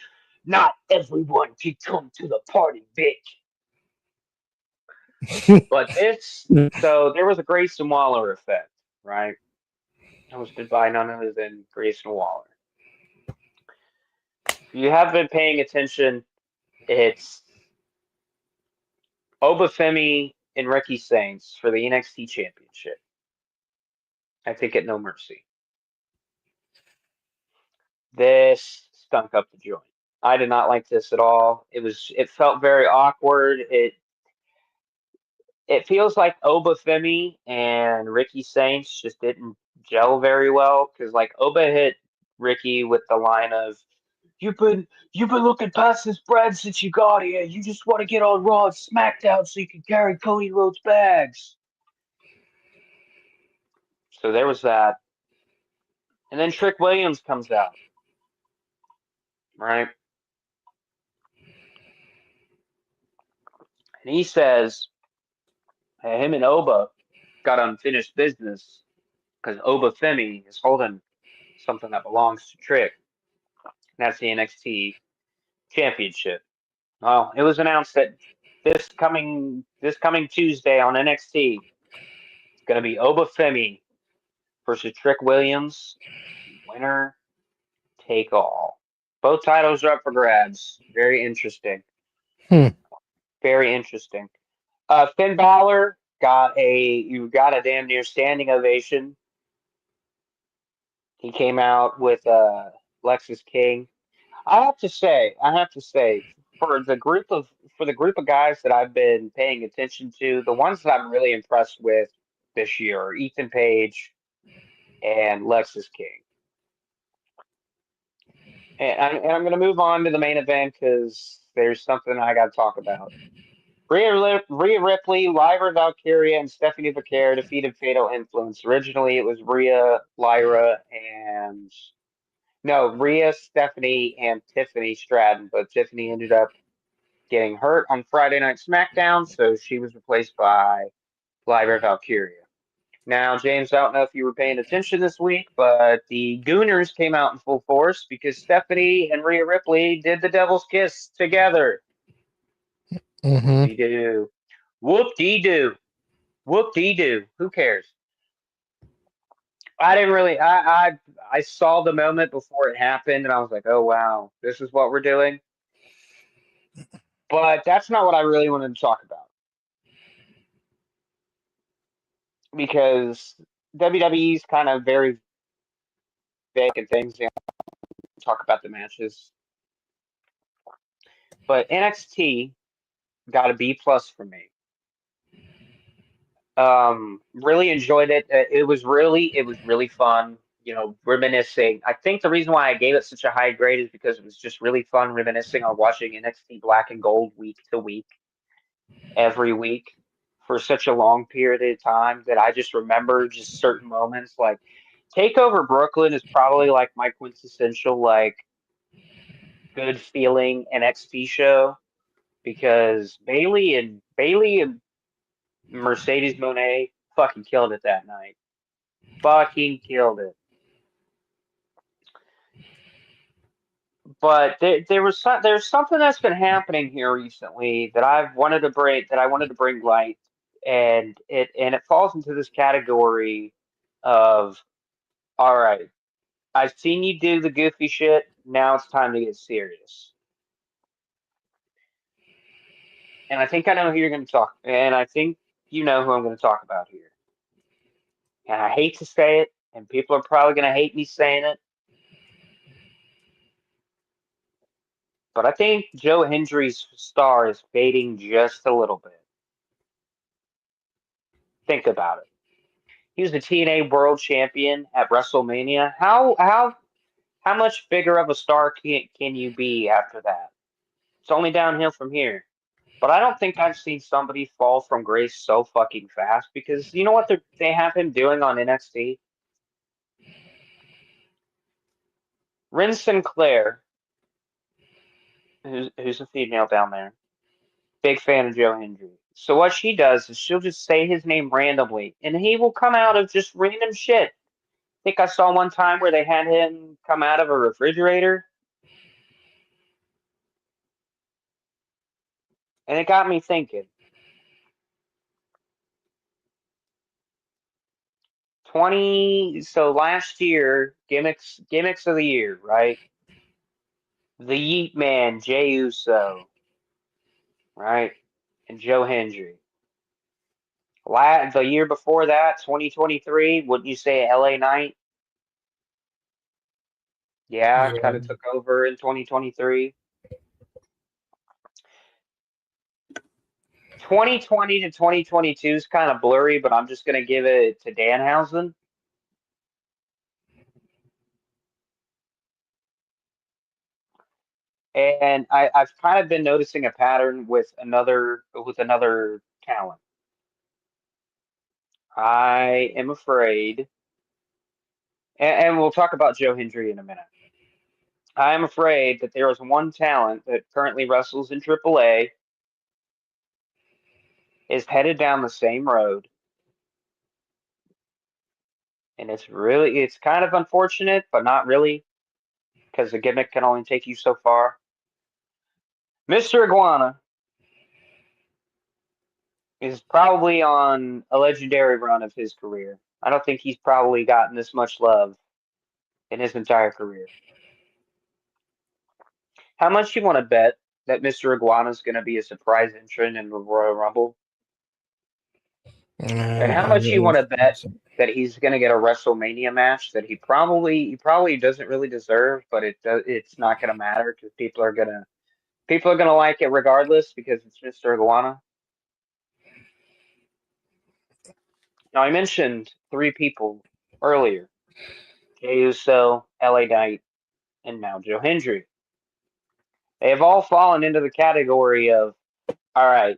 "Not everyone can come to the party, bitch." But so there was a Grayson Waller effect, right? Hosted by none other than Grayson Waller. If you have been paying attention, it's Obafemi and Ricky Saints for the NXT Championship. I think at No Mercy. This stunk up the joint. I did not like this at all. It felt very awkward. It feels like Obafemi and Ricky Saints just didn't gel very well because like Oba hit Ricky with the line of you've been looking past this bread since you got here. You just want to get on Raw and SmackDown so you can carry Cody Rhodes bags. So there was that. And then Trick Williams comes out, right? And he says him and Oba got unfinished business because Oba Femi is holding something that belongs to Trick. And that's the NXT Championship. Well, it was announced that this coming Tuesday on NXT, it's going to be Oba Femi versus Trick Williams. Winner take all. Both titles are up for grabs. Very interesting. Hmm. Very interesting. Finn Balor got a damn near standing ovation. He came out with Lexus King. I have to say, for the group of guys that I've been paying attention to, the ones that I'm really impressed with this year are Ethan Page and Lexus King. And I'm going to move on to the main event because there's something I got to talk about. Rhea Ripley, Lyra Valkyria, and Stephanie Vaquer defeated Fatal Influence. Originally, it was Rhea, Lyra, and no, Rhea, Stephanie, and Tiffany Stratton, but Tiffany ended up getting hurt on Friday Night SmackDown, so she was replaced by Lyra Valkyria. Now, James, I don't know if you were paying attention this week, but the Gooners came out in full force because Stephanie and Rhea Ripley did the Devil's Kiss together. Mm-hmm. Whoop-de-doo. Whoop-de-doo. Whoop-de-doo. Who cares? I didn't really. I saw the moment before it happened, and I was like, "Oh wow, this is what we're doing." But that's not what I really wanted to talk about because WWE's kind of very vague and things. Talk about the matches, but NXT got a B+ for me. Really enjoyed it. It was really fun. Reminiscing. I think the reason why I gave it such a high grade is because it was just really fun reminiscing on watching NXT Black and Gold week to week, every week for such a long period of time that I just remember just certain moments. Like Takeover Brooklyn is probably like my quintessential like good feeling NXT show because Bailey and Mercedes Monet fucking killed it that night. Fucking killed it. But there's something that's been happening here recently that I wanted to bring light, and it falls into this category of, all right, I've seen you do the goofy shit. Now it's time to get serious. And I think I know who you're going to talk, and I think you know who I'm going to talk about here. And I hate to say it, and people are probably going to hate me saying it, but I think Joe Hendry's star is fading just a little bit. Think about it. He was the TNA World Champion at WrestleMania. How much bigger of a star can you be after that? It's only downhill from here. But I don't think I've seen somebody fall from grace so fucking fast because you know what they have him doing on NXT? Ren Sinclair, who's a female down there, big fan of Joe Hendry. So what she does is she'll just say his name randomly, and he will come out of just random shit. I think I saw one time where they had him come out of a refrigerator, and it got me thinking. Last year, gimmicks of the year, right? The Yeet Man, Jey Uso, right? And Joe Hendry. The year before that, 2023, wouldn't you say LA Knight? Yeah, kind Yeah. of took over in 2023. 2020 to 2022 is kind of blurry, but I'm just going to give it to Danhausen. And I've kind of been noticing a pattern with another talent. I am afraid, and we'll talk about Joe Hendry in a minute. I am afraid that there is one talent that currently wrestles in AAA is headed down the same road. And it's kind of unfortunate, but not really, because the gimmick can only take you so far. Mr. Iguana is probably on a legendary run of his career. I don't think he's probably gotten this much love in his entire career. How much you want to bet that Mr. Iguana is going to be a surprise entrant in the Royal Rumble? And how much you want to bet that he's going to get a WrestleMania match that he probably doesn't really deserve, but it's not going to matter because people are gonna like it regardless because it's Mr. Iguana. Now I mentioned three people earlier: Jey Uso, LA Knight, and now Joe Hendry. They have all fallen into the category of, all right,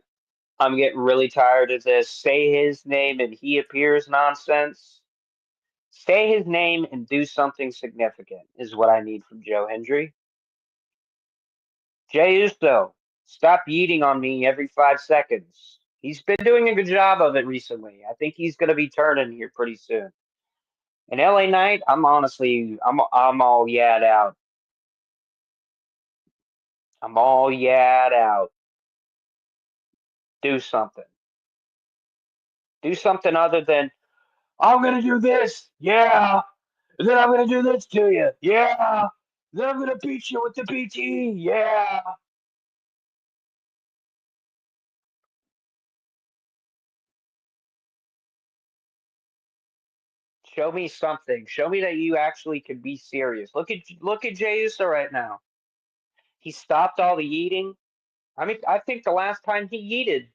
I'm getting really tired of this. Say his name and he appears nonsense. Say his name and do something significant is what I need from Joe Hendry. Jey Uso, stop yeeting on me every 5 seconds. He's been doing a good job of it recently. I think he's going to be turning here pretty soon. And LA Knight, I'm honestly, I'm all yadd out. I'm all yadd out. Do something. Do something other than, I'm going to do this. Yeah. And then I'm going to do this to you. Yeah. Then I'm going to beat you with the PT. Yeah. Show me something. Show me that you actually can be serious. Look at Jey Uso right now. He stopped all the eating. I mean, I think the last time he yeeted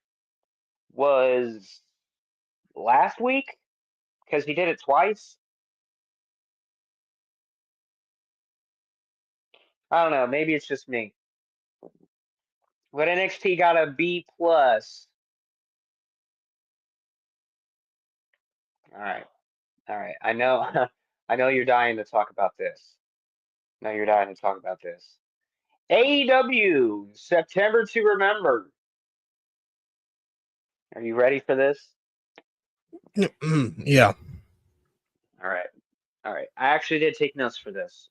was last week because he did it twice. I don't know. Maybe it's just me. But NXT got a B plus. All right, all right. I know, I know you're dying to talk about this. No, you're dying to talk about this. AEW September to Remember. Are you ready for this? Yeah. All right, all right. I actually did take notes for this,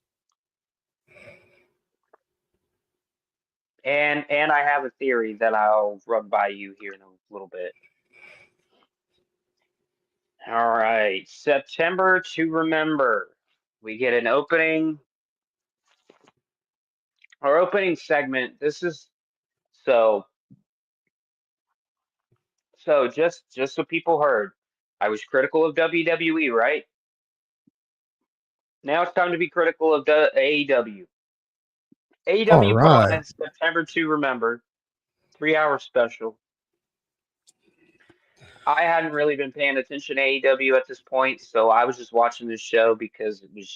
and I have a theory that I'll run by you here in a little bit. All right, September to Remember. We get an opening. Our opening segment. This is so so just so people heard. I was critical of WWE, right? Now it's time to be critical of AEW. All AEW put on right. in September to Remember, 3 hour special. I hadn't really been paying attention to AEW at this point, so I was just watching this show because it was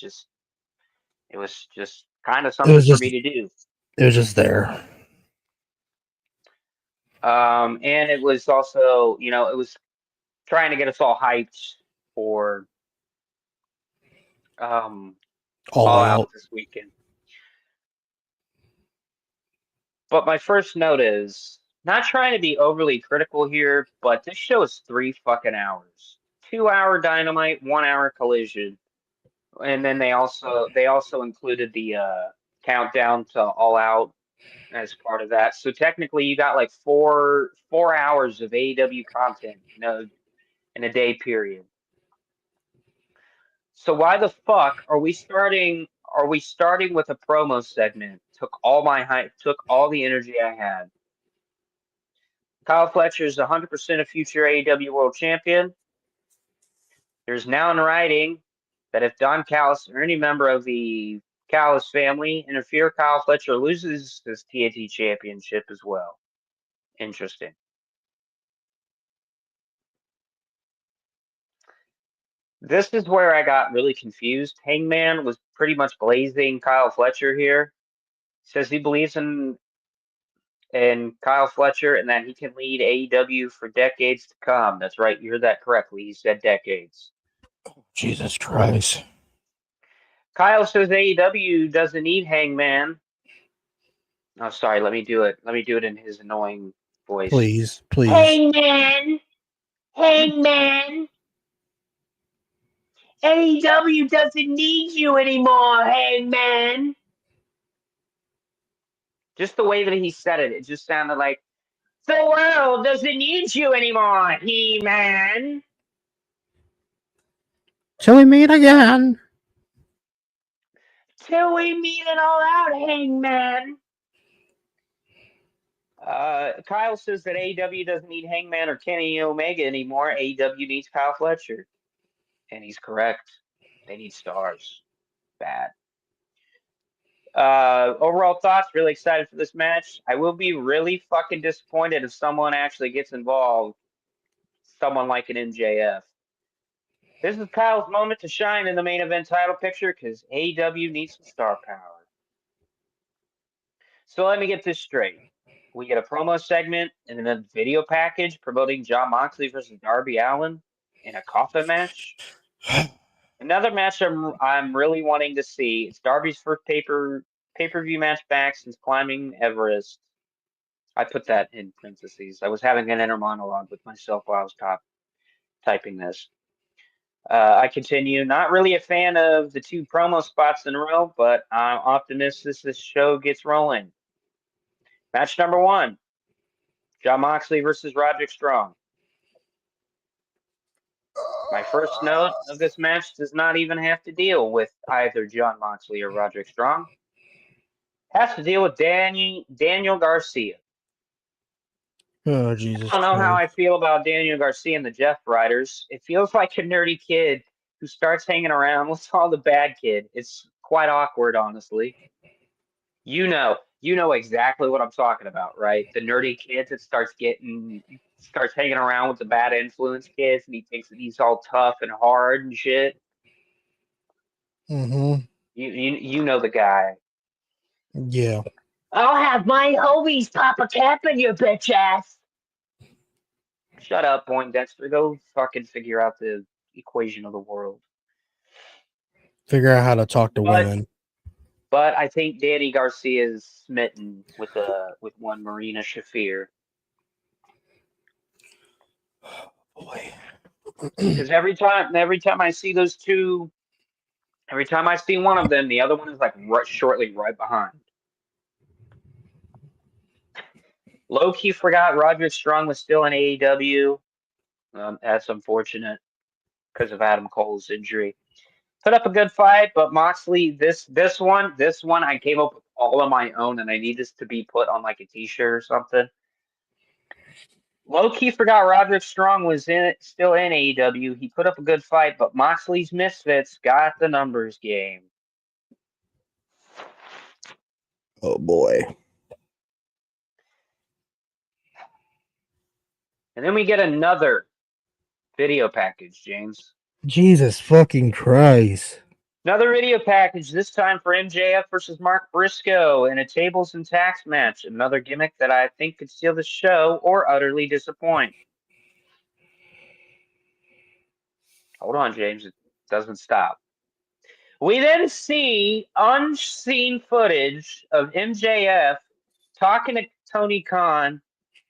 just kind of It something was for just me to do. it was just there. And it was also, it was trying to get us all hyped for um All all out out. this weekend. But my first note is not trying to be overly critical here, but this show is 3 fucking hours. 2 hour Dynamite, 1 hour Collision, and then they also included the countdown to All Out as part of that. So technically, you got like four hours of AEW content, in a day period. So why the fuck are we starting? Are we starting with a promo segment? Took all my hype, took all the energy I had. Kyle Fletcher is 100% a future AEW World Champion. There's now in writing that if Don Callis or any member of the Callis family interfere, Kyle Fletcher loses his TNT Championship as well. Interesting. This is where I got really confused. Hangman was pretty much blazing Kyle Fletcher here. Says he believes in Kyle Fletcher and that he can lead AEW for decades to come. That's right, you heard that correctly. He said decades. Jesus Christ. Kyle says AEW doesn't need Hangman. Oh, sorry. Let me do it. Let me do it in his annoying voice. Please, please. Hangman! Hangman! AEW doesn't need you anymore, Hangman! Just the way that he said it, it just sounded like, the world doesn't need you anymore, He-Man! Till we meet again. Till we meet it all out, Hangman! Kyle says that AEW doesn't need Hangman or Kenny Omega anymore. AEW needs Kyle Fletcher. And he's correct. They need stars. Bad. Overall thoughts, really excited for this match. I will be really fucking disappointed if someone actually gets involved. Someone like an MJF. This is Kyle's moment to shine in the main event title picture because AEW needs some star power. So let me get this straight. We get a promo segment and then a video package promoting Jon Moxley versus Darby Allin in a coffin match. Another match I'm really wanting to see. It's Darby's first pay-per-view match back since climbing Everest. I put that in parentheses. I was having an inner monologue with myself while I was typing this. I continue. Not really a fan of the 2 promo spots in a row, but I'm optimistic this show gets rolling. Match number 1. Jon Moxley versus Roderick Strong. My first note of this match does not even have to deal with either Jon Moxley or Roderick Strong. It has to deal with Daniel Garcia. Oh, Jesus I don't know how Christ. I feel about Daniel Garcia and the Jeff Riders. It feels like a nerdy kid who starts hanging around with all the bad kid. It's quite awkward, honestly. You know exactly what I'm talking about, right? The nerdy kid that starts hanging around with the bad influence kids, and he thinks that he's all tough and hard and shit. Mm-hmm. You know the guy. Yeah. I'll have my homies pop a cap in your bitch ass. Shut up, Poindexter. Go fucking figure out the equation of the world. Figure out how to talk to But women. but I think Danny Garcia is smitten with one Marina Shafir. Boy. Because every time I see those two, every time I see one of them, the other one is like shortly right behind. Low-key forgot Roderick Strong was still in AEW. That's unfortunate because of Adam Cole's injury. Put up a good fight, but Moxley, this one I came up with all on my own, and I need this to be put on like a T-shirt or something. Low-key forgot Roderick Strong was still in AEW. He put up a good fight, but Moxley's Misfits got the numbers game. Oh, boy. And then we get another video package, James. Jesus fucking Christ. Another video package, this time for MJF versus Mark Briscoe in a tables and tacks match. Another gimmick that I think could steal the show or utterly disappoint. Hold on, James. It doesn't stop. We then see unseen footage of MJF talking to Tony Khan,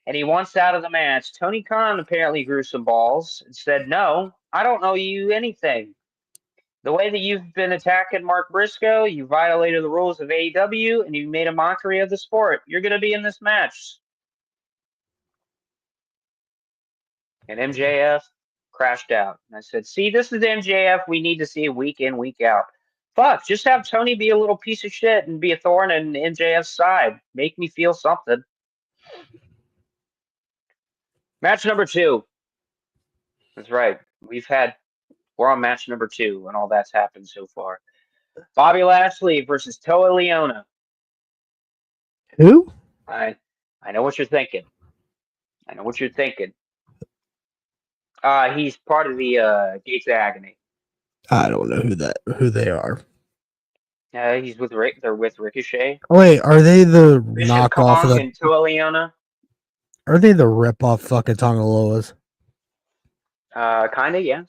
and he wants out of the match. Tony Khan apparently grew some balls and said, "No, I don't owe you anything. The way that you've been attacking Mark Briscoe, you violated the rules of AEW, and you made a mockery of the sport. You're going to be in this match." And MJF crashed out. And I said, "See, this is the MJF we need to see week in, week out. Fuck, just have Tony be a little piece of shit and be a thorn in MJF's side. Make me feel something." Match number 2. That's right. We're on match number 2, and all that's happened so far. Bobby Lashley versus Toa Leona. Who? I know what you're thinking. He's part of the Gates of Agony. I don't know who they are. He's with Rick. They're with Ricochet. Wait, are they the Bishop knockoff of Kong the? and Toa Leona. Are they the rip-off fucking Tongaloas? Kinda, yeah.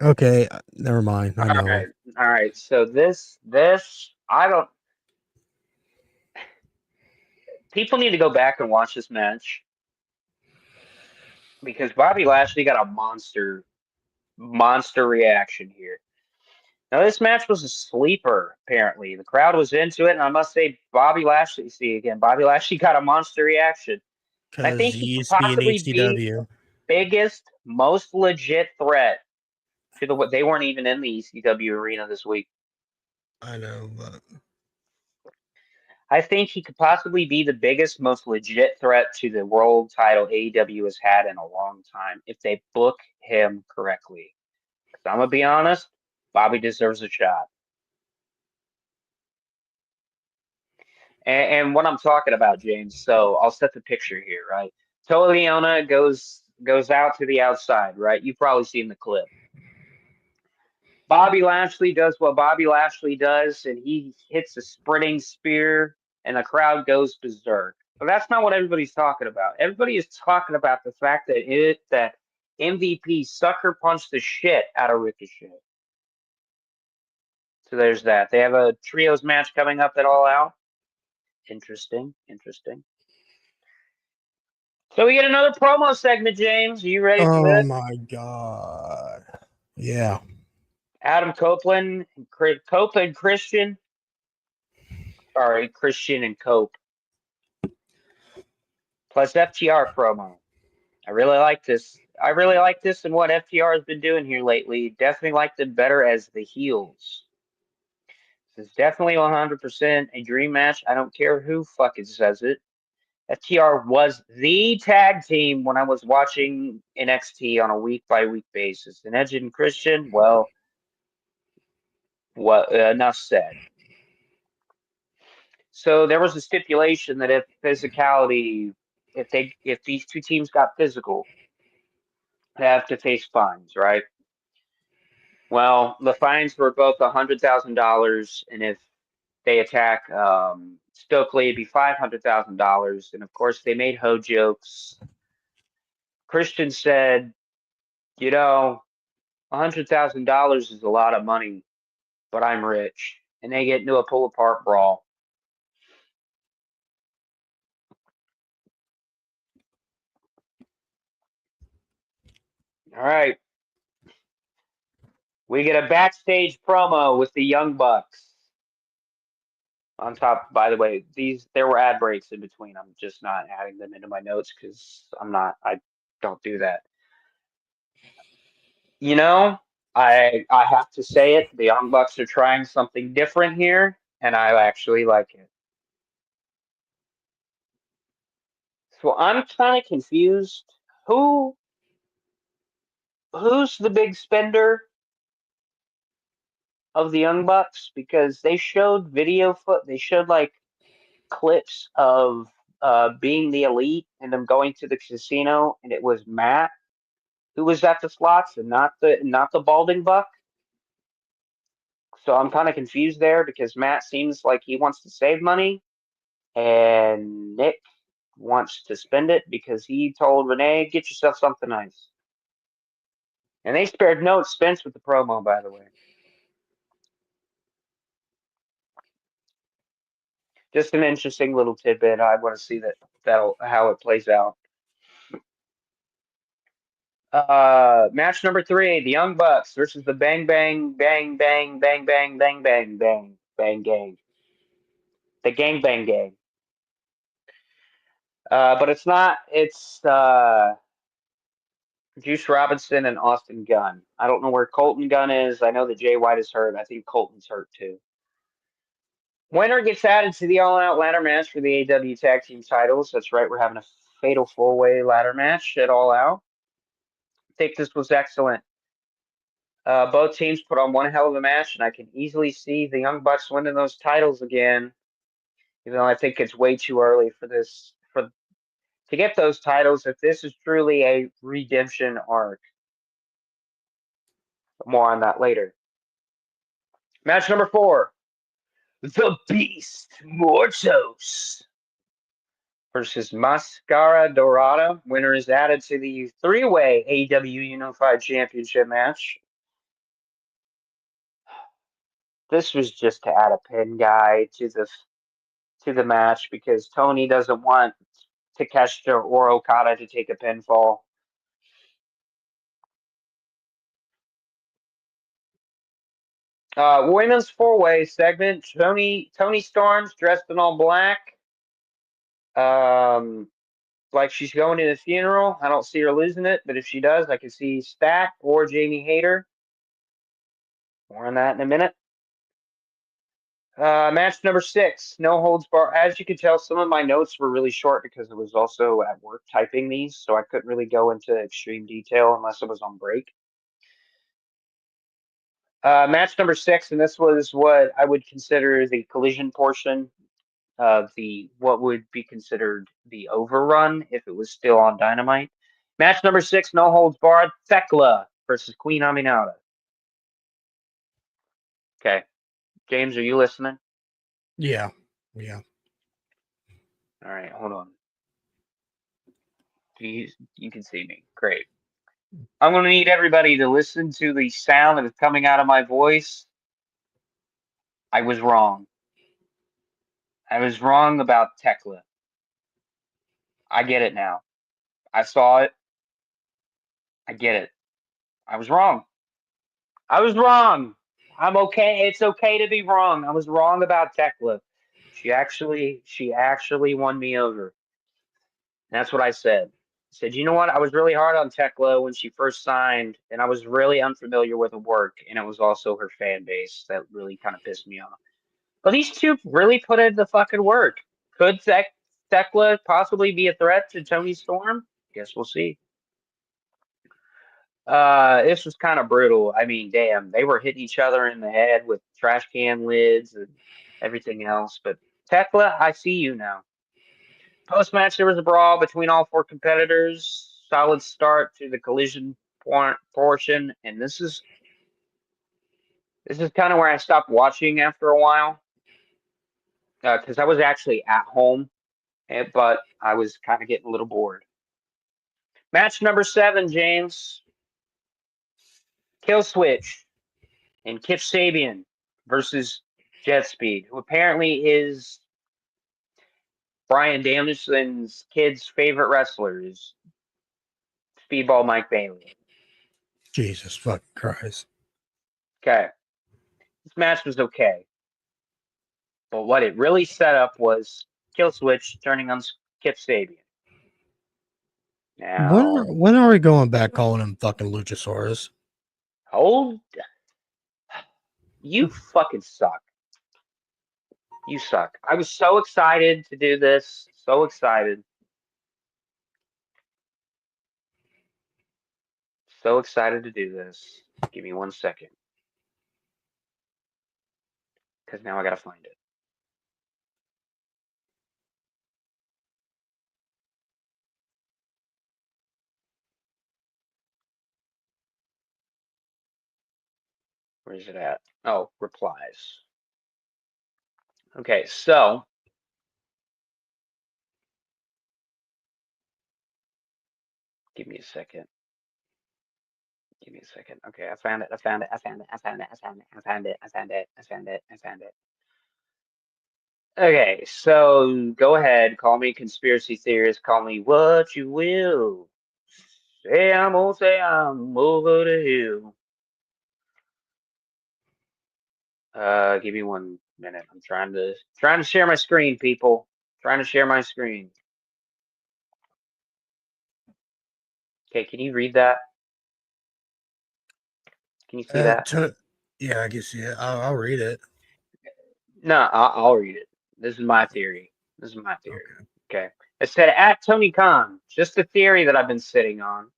Okay, never mind. I know. All right. So this, I don't. People need to go back and watch this match because Bobby Lashley got a monster reaction here. Now, this match was a sleeper, apparently. The crowd was into it, and I must say, Bobby Lashley, see again, Bobby Lashley got a monster reaction. And I because think he he could used to be in possibly be HCW. biggest, most legit threat to the what they weren't even in the ECW arena this week. I know, but I think he could possibly be the biggest, most legit threat to the world title AEW has had in a long time if they book him correctly. Because I'm gonna be honest, Bobby deserves a shot. And what I'm talking about, James. So I'll set the picture here, right? Toa Leona goes out to the outside, right? You've probably seen the clip. Bobby Lashley does what Bobby Lashley does, and he hits a sprinting spear, and the crowd goes berserk. But that's not what everybody's talking about. Everybody is talking about the fact that MVP sucker punched the shit out of Ricochet. So there's that. They have a trios match coming up at All Out. Interesting, interesting. So we get another promo segment, James. Are you ready for oh this? my god, yeah. Adam Copeland Christian. Sorry, Christian and Cope. Plus FTR promo. I really like this. I really like this and what FTR has been doing here lately. Definitely like them better as the heels. This is definitely 100% a dream match. I don't care who fucking says it. FTR was the tag team when I was watching NXT on a week by week basis. And Edge and Christian, well, enough said. So there was a stipulation that if these two teams got physical, they have to face fines, right? Well, the fines were both $100,000, and if they attack Stokely, it'd be $500,000. And of course, they made ho jokes. Christian said, "You know, $100,000 is a lot of money, but I'm rich," and they get into a pull apart brawl. All right, we get a backstage promo with the Young Bucks. On top, by the way, there were ad breaks in between. I'm just not adding them into my notes because I don't do that. You know, I have to say it. The Young Bucks are trying something different here, and I actually like it. So I'm kind of confused. Who who's the big spender of the Young Bucks? Because they showed they showed like clips of being the elite and them going to the casino, and it was Matt who was at the slots and not the balding buck. So I'm kind of confused there because Matt seems like he wants to save money, and Nick wants to spend it because he told Renee, "Get yourself something nice." And they spared no expense with the promo, by the way. Just an interesting little tidbit. I want to see that how it plays out. Match number 3, the Young Bucks versus the Bang Bang Bang Bang Bang Bang Bang Bang Bang Bang Gang. The Gang Bang Gang. But it's not. It's Juice Robinson and Austin Gunn. I don't know where Colton Gunn is. I know that Jay White is hurt. I think Colton's hurt too. Winner gets added to the All Out ladder match for the AW Tag Team titles. That's right. We're having a fatal 4-way ladder match at All Out. I think this was excellent. Both teams put on one hell of a match, and I can easily see the Young Bucks winning those titles again. Even though I think it's way too early for this to get those titles. If this is truly a redemption arc, more on that later. Match number 4: The Beast Mortos versus Mascara Dorada. Winner is added to the 3-way AEW Unified Championship match. This was just to add a pin guy to the match because Tony doesn't want Takeshita or Okada to take a pinfall. Women's four-way segment. Tony Storm's dressed in all black. Um, like she's going to the funeral. I don't see her losing it, but if she does, I can see Stack or Jamie Hayter. More on that in a minute. Match number 6, no holds bar. As you can tell, some of my notes were really short because I was also at work typing these, so I couldn't really go into extreme detail unless I was on break. Match number 6, and this was what I would consider the collision portion of the what would be considered the overrun if it was still on Dynamite. Match number 6, no holds barred. Thekla versus Queen Aminata. Okay, James, are you listening? Yeah. Yeah. All right, hold on. You can see me. Great. I'm going to need everybody to listen to the sound that is coming out of my voice. I was wrong. I was wrong about Tekla. I get it now. I saw it. I get it. I was wrong. I was wrong. I'm okay. It's okay to be wrong. I was wrong about Tekla. She actually won me over. And that's what I said. I said, you know what? I was really hard on Tekla when she first signed, and I was really unfamiliar with her work, and it was also her fan base that really kind of pissed me off. But these two really put in the fucking work. Could Tekla possibly be a threat to Tony Storm? Guess we'll see. This was kind of brutal. I mean, damn, they were hitting each other in the head with trash can lids and everything else. But Tekla, I see you now. Post match, there was a brawl between all 4 competitors. Solid start to the collision portion, and this is kind of where I stopped watching after a while because I was actually at home, but I was kind of getting a little bored. Match number 7, James. Kill Switch and Kip Sabian versus Jet Speed, who apparently is Brian Danielson's kid's favorite wrestler, is Speedball Mike Bailey. Jesus fucking Christ. Okay. This match was okay. But what it really set up was Kill Switch turning on Kip Sabian. Now, When are we going back calling him fucking Luchasaurus? hold. You fucking suck. You suck. I was so excited to do this. So excited. So excited to do this. Give me 1 second. Because now I gotta find it. Where is it at? Oh, replies. Okay, so give me a second. Give me a second. Okay, I found it. I found it. I found it. I found it. I found it. I found it. I found it. I found it. I found it. Okay, so go ahead. Call me conspiracy theorist. Call me what you will. Say I'm over the hill. Give me 1 minute. I'm trying to share my screen, people. Trying to share my screen. Okay, can you read that? Can you see that? Yeah, I can see it. I'll read it. No, I'll read it. This is my theory. This is my theory. Okay. Okay. It said at Tony Khan, just a theory that I've been sitting on.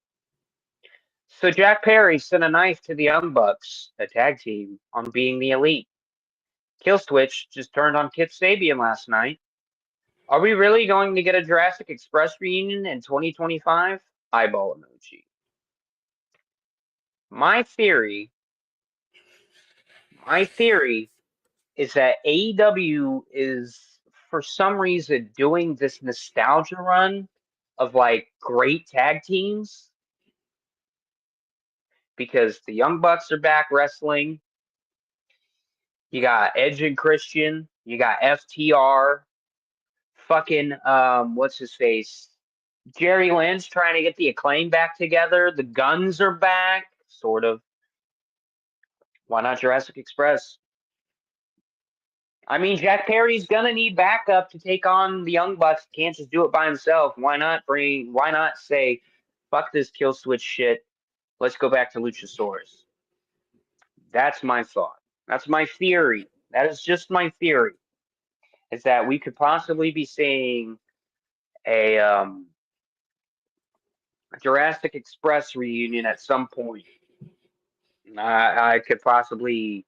So Jack Perry sent a knife to the Young Bucks, a tag team, on being the elite. Killswitch just turned on Kip Sabian last night. Are we really going to get a Jurassic Express reunion in 2025? Eyeball emoji. My theory is that AEW is for some reason doing this nostalgia run of like great tag teams because the Young Bucks are back wrestling. You got Edge and Christian. You got FTR. Fucking what's his face? Jerry Lynn's trying to get the Acclaim back together. The Guns are back, sort of. Why not Jurassic Express? I mean, Jack Perry's gonna need backup to take on the Young Bucks. Can't just do it by himself. Why not bring? Why not say, "Fuck this kill switch shit. Let's go back to Luchasaurus." That's my thought. That's my theory. That is just my theory. Is that we could possibly be seeing a Jurassic Express reunion at some point. I could possibly,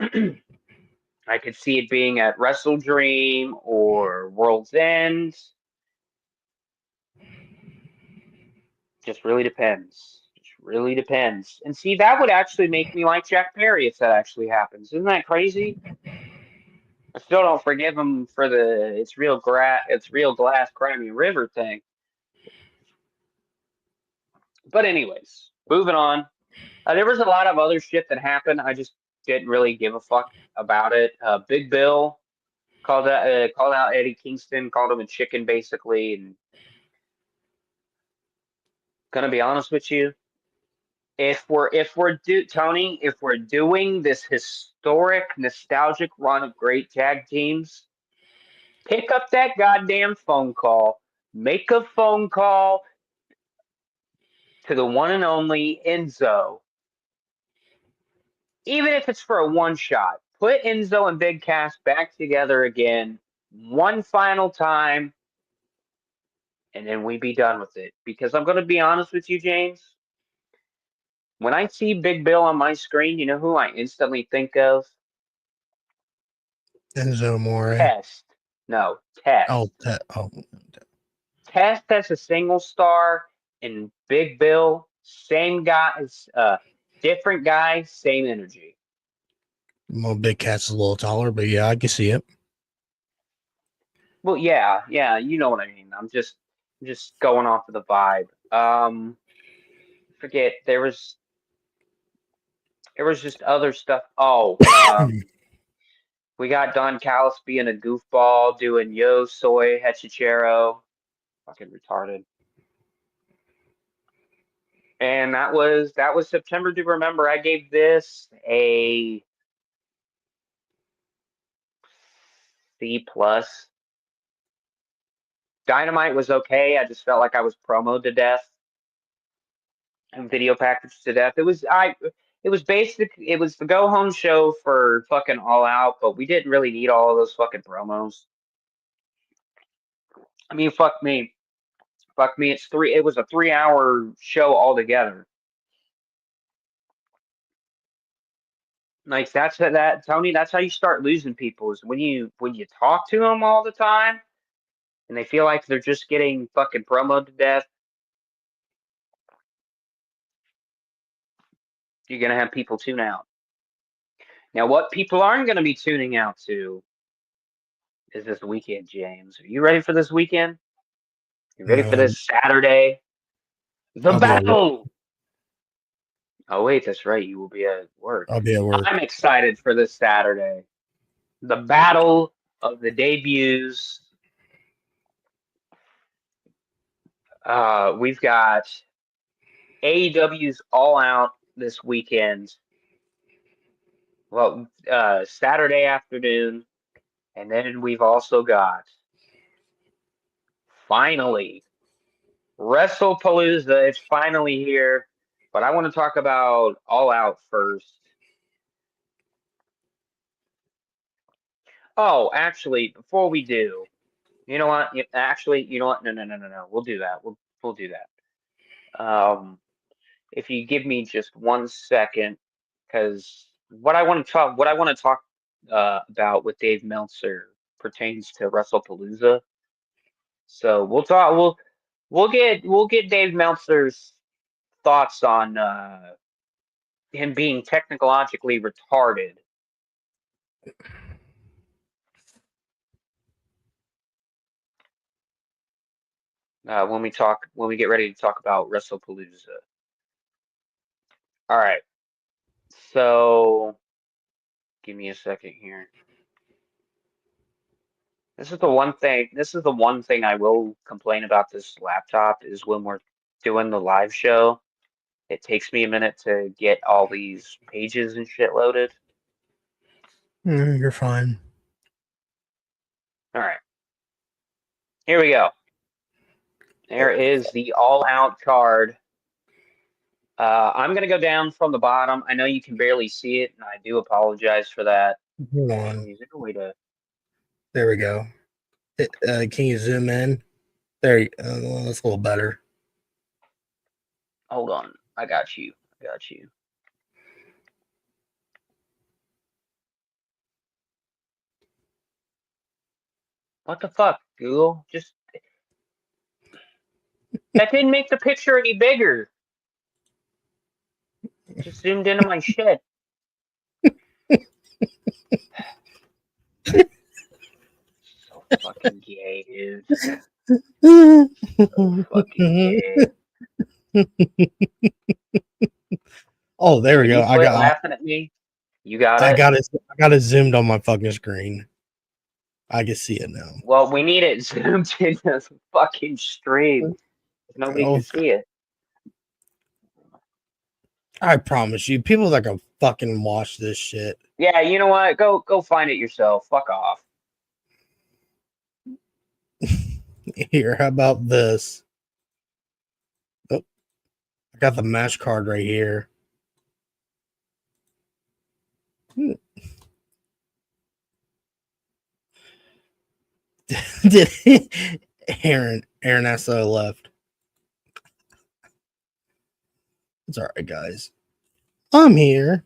I could see it being at Wrestle Dream or World's End. Just really depends. Just really depends. And see, that would actually make me like Jack Perry if that actually happens. Isn't that crazy? I still don't forgive him for the it's real glass Crimea River thing. But anyways, moving on. There was a lot of other shit that happened. I just didn't really give a fuck about it. Big Bill called out Eddie Kingston, called him a chicken basically. And gonna be honest with you, if we're doing this historic nostalgic run of great tag teams, pick up that goddamn phone call, make a phone call to the one and only Enzo, even if it's for a one shot. Put Enzo and Big Cass back together again one final time, and then we be done with it. Because I'm going to be honest with you, James. When I see Big Bill on my screen, you know who I instantly think of? Enzo More. Test. No, Test. Oh, Test as a single star, and Big Bill, same guy, different guy, same energy. well, Big Cat's a little taller, but yeah, I can see it. Well, yeah, you know what I mean. I'm just going off of the vibe. Forget there was just other stuff. Oh, we got Don Callis being a goofball, doing Yo Soy Hechicero, fucking retarded. And that was September to remember. I gave this a C+. Dynamite was okay. I just felt like I was promoed to death and video packaged to death. It was basic. It was the go home show for fucking All Out, but we didn't really need all of those fucking promos. I mean, fuck me, fuck me. It was a 3 hour show altogether. Like that Tony. That's how you start losing people is when you talk to them all the time and they feel like they're just getting fucking promoed to death. You're gonna have people tune out. Now, what people aren't gonna be tuning out to is this weekend, James. Are you ready for this weekend? You ready for No, this Saturday? The I'll be at work. battle. Oh wait, that's right. You will be at work. I'll be at work. I'm excited for this Saturday. The battle of the debuts. We've got AEW's All Out this weekend. Well, Saturday afternoon, and then we've also got finally WrestlePalooza. It's finally here, but I want to talk about All Out first. Oh, actually, before we do, you know what? Actually, you know what? No. We'll do that. We'll do that. If you give me just 1 second, because what I want to talk about with Dave Meltzer pertains to WrestlePalooza. So we'll talk. We'll get Dave Meltzer's thoughts on him being technologically retarded. When we get ready to talk about WrestlePalooza. All right. So give me a second here. This is the one thing I will complain about this laptop is when we're doing the live show. It takes me a minute to get all these pages and shit loaded. You're fine. All right, here we go. There is the all-out card. I'm gonna go down from the bottom. I know you can barely see it, and I do apologize for that. Hold on. Is there a way to? There we go. Can you zoom in? There. Well, that's a little better. Hold on. I got you. I got you. What the fuck, Google? Just that didn't make the picture any bigger. Just zoomed into my shit. So fucking gay, dude. So fucking gay. Oh, there we Can go. you quit laughing at me? You got I it? got it. I got it zoomed on my fucking screen. I can see it now. Well, we need it zoomed into the fucking stream. Nobody Oh, can see it. I promise you, people that can fucking watch this shit. Yeah, you know what? Go find it yourself. Fuck off. Here, how about this? Oh, I got the match card right here. Did Aaron Esso left? It's all right, guys. I'm here.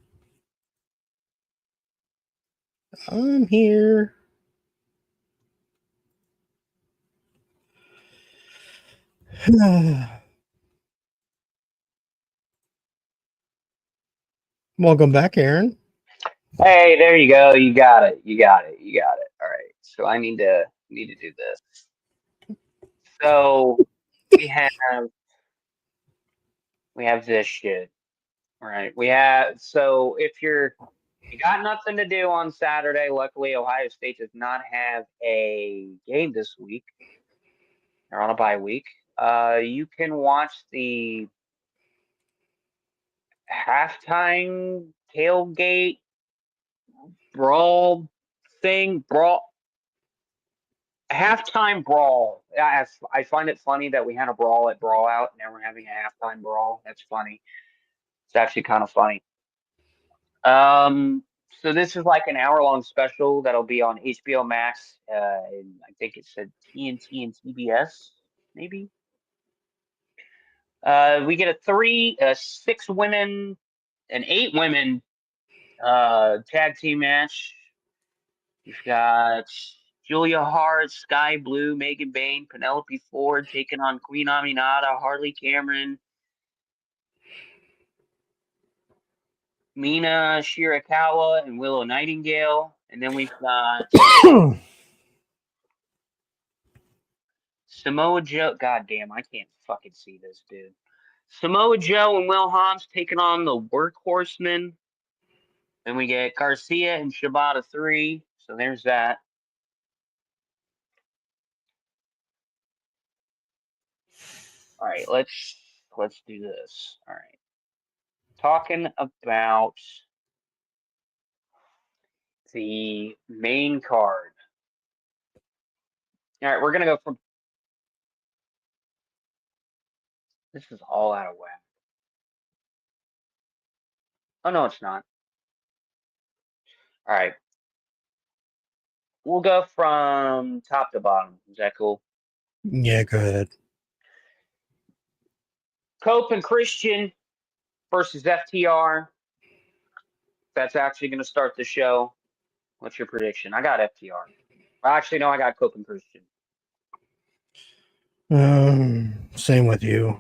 I'm here. Welcome back, Aaron. Hey, there you go. You got it. You got it. You got it. All right. So I need to do this. So we have we have this shit. Right. We have so if you got nothing to do on Saturday, luckily Ohio State does not have a game this week. They're on a bye week. You can watch the halftime tailgate brawl brawl halftime brawl. I find it funny that we had a brawl at Brawl Out, and now we're having a halftime brawl. That's funny. It's actually kind of funny. Um, so this is like an hour-long special that'll be on HBO Max. And I think it said TNT and TBS, maybe. We get six women, and eight women tag team match. You've got Julia Hart, Sky Blue, Megan Bain, Penelope Ford taking on Queen Aminata, Harley Cameron, Mina Shirakawa, and Willow Nightingale. And then we've got Samoa Joe. God damn, I can't fucking see this, dude. Samoa Joe and Will Hobbs taking on the Workhorsemen. Then we get Garcia and Shibata 3. So there's that. All right, let's do this. All right. Talking about the main card. All right, we're gonna go from this is all out of whack. Oh no, it's not. All right. We'll go from top to bottom. Is that cool? Yeah, go ahead. Cope and Christian versus FTR. That's actually going to start the show. What's your prediction? I got FTR. Actually, no, I got Cope and Christian. Same with you.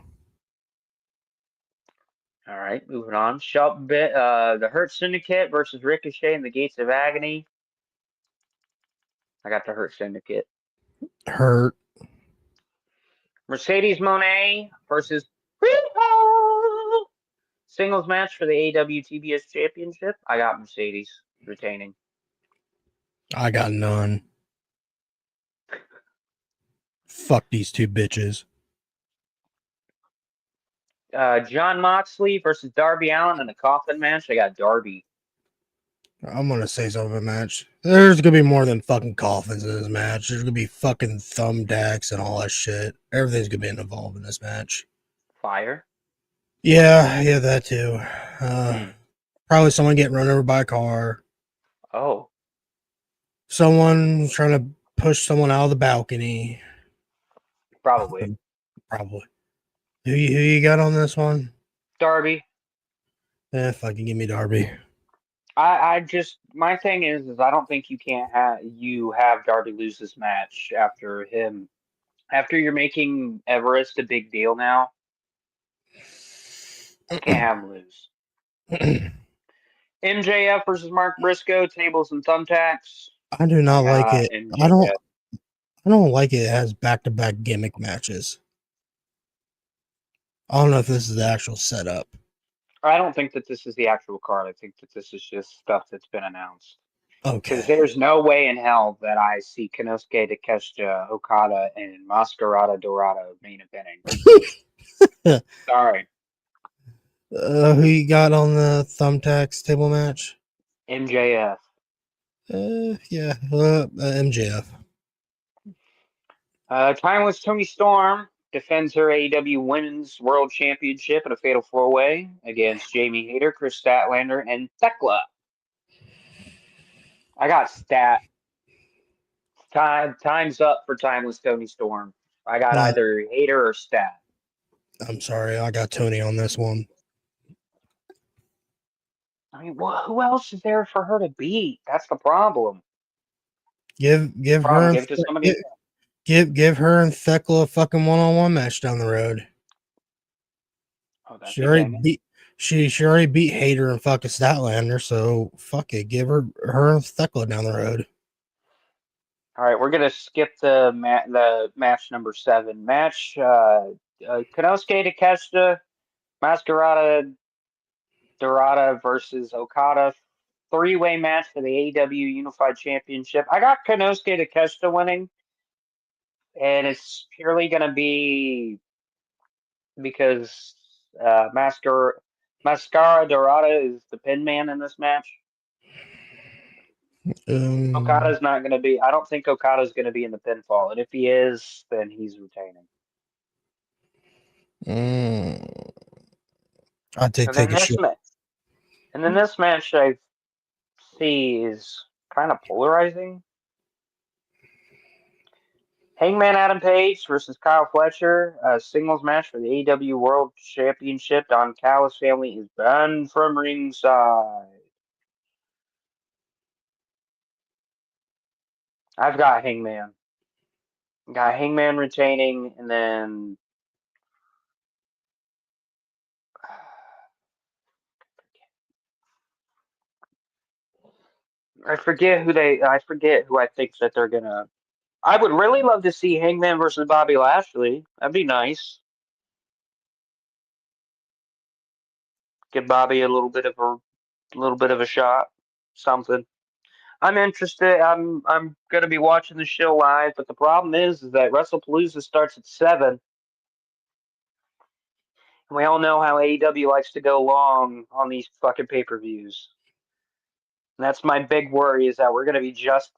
All right, moving on. The Hurt Syndicate versus Ricochet and the Gates of Agony. I got the Hurt Syndicate. Hurt. Mercedes Moné versus Riho. Singles match for the AEW TBS Championship. I got Mercedes retaining. I got none. Fuck these two bitches. John Moxley versus Darby Allin in a coffin match. I got Darby. I'm gonna say something about match. There's gonna be more than fucking coffins in this match. There's gonna be fucking thumbtacks and all that shit. Everything's gonna be involved in this match. Fire. Yeah, that too. Hmm. Probably someone getting run over by a car. Oh, Someone trying to push someone out of the balcony. probably. Probably. Who you got on this one? Darby. Fucking give me Darby. I just my thing is I don't think you have Darby lose this match after you're making Everest a big deal now. Can't have him lose. MJF versus Mark Briscoe, tables and thumbtacks. I do I not like got it. I don't. MJF. I don't like it. It has back-to-back gimmick matches. I don't know if this is the actual setup. I don't think that this is the actual card. I think that this is just stuff that's been announced. Because Okay. there's no way in hell that I see Konosuke Takeshita, Okada, and Mascarada Dorado main eventing. Sorry. Who you got on the thumbtacks table match? MJF. Yeah, MJF. Timeless Tony Storm defends her AEW Women's World Championship in a fatal four-way against Jamie Hayter, Chris Statlander, and Thekla. I got stat. Time's up for Timeless Tony Storm. I got Uh, either Hayter or Stat. I'm sorry, I got Tony on this one. I mean, who else is there for her to beat? That's the problem. Give her Give it to somebody. give her and Thekla a fucking one-on-one match down the road. Oh, that's She a already gimmick. beat she already beat Hater and fucking Statlander, so fuck it. Give her and Thekla down the road. All right, we're gonna skip the match number 7. Match Konosuke Takeshita, Mascarada Dorada versus Okada. Three-way match for the AEW Unified Championship. I got Konosuke Takeshita winning, and it's purely gonna be because Mascara Dorada is the pin man in this match. Um, Okada's not going to be. I don't think Okada's going to be in the pinfall, and if he is, then he's retaining. mm, I take And then take a this shit. match, I see is kind of polarizing. Hangman Adam Page versus Kyle Fletcher, a singles match for the AEW World Championship. Don Callis family is banned from ringside. I've got Hangman. Got Hangman retaining, and then I forget who I think that they're gonna. I would really love to see Hangman versus Bobby Lashley. That'd be nice. Give Bobby a little bit of a shot. Something. I'm interested. I'm gonna be watching the show live, but the problem is that WrestlePalooza starts at 7, and we all know how AEW likes to go long on these fucking pay-per-views. And that's my big worry is that we're gonna be just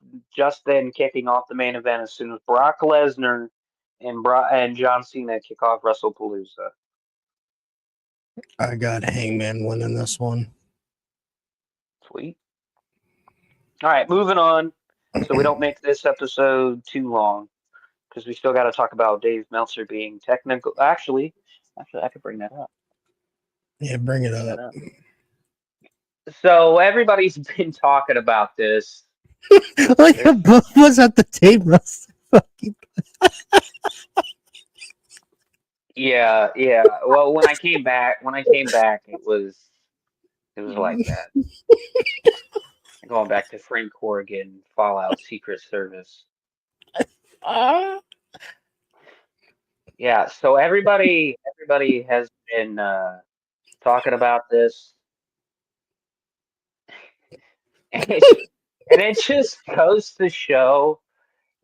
then kicking off the main event as soon as Brock Lesnar and John Cena kick off WrestlePalooza. I got Hangman winning this one. Sweet. All right, moving on. So we don't make this episode too long because we still got to talk about Dave Meltzer being technical. Actually, I could bring that up. Yeah, bring it Bring that up. up. So everybody's been talking about this. Like There's, both was at the table. Fucking yeah. Well, when I came back, it was like that. Going back to Frank Corrigan, Fallout Secret Service. Yeah. So everybody has been talking about this. And it just goes to show,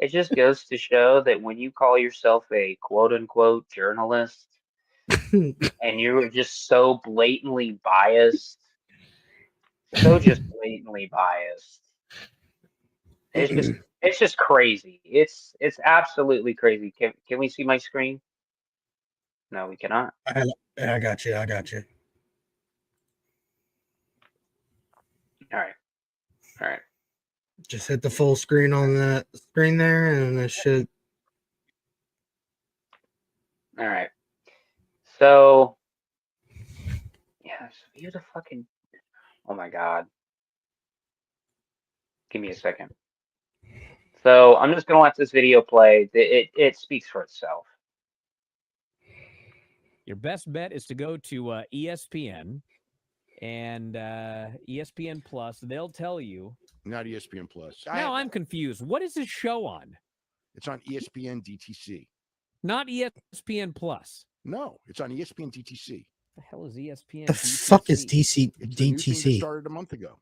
that when you call yourself a quote unquote journalist, and you were just so blatantly biased. So just blatantly biased. It's just crazy. It's absolutely crazy. Can we see my screen? No, we cannot. I got you. I got you. All right. All right. Just hit the full screen on that screen there, and it should. All right. So, yeah, view the fucking. Oh my God. Give me a second. So I'm just gonna let this video play. It speaks for itself. Your best bet is to go to ESPN and ESPN Plus. They'll tell you. Not ESPN Plus. Now I'm confused. What is this show on? It's on ESPN DTC. Not ESPN Plus. No, it's on ESPN DTC. The hell is ESPN? The DTC? fuck is DC It's the new thing that DTC? started a month ago.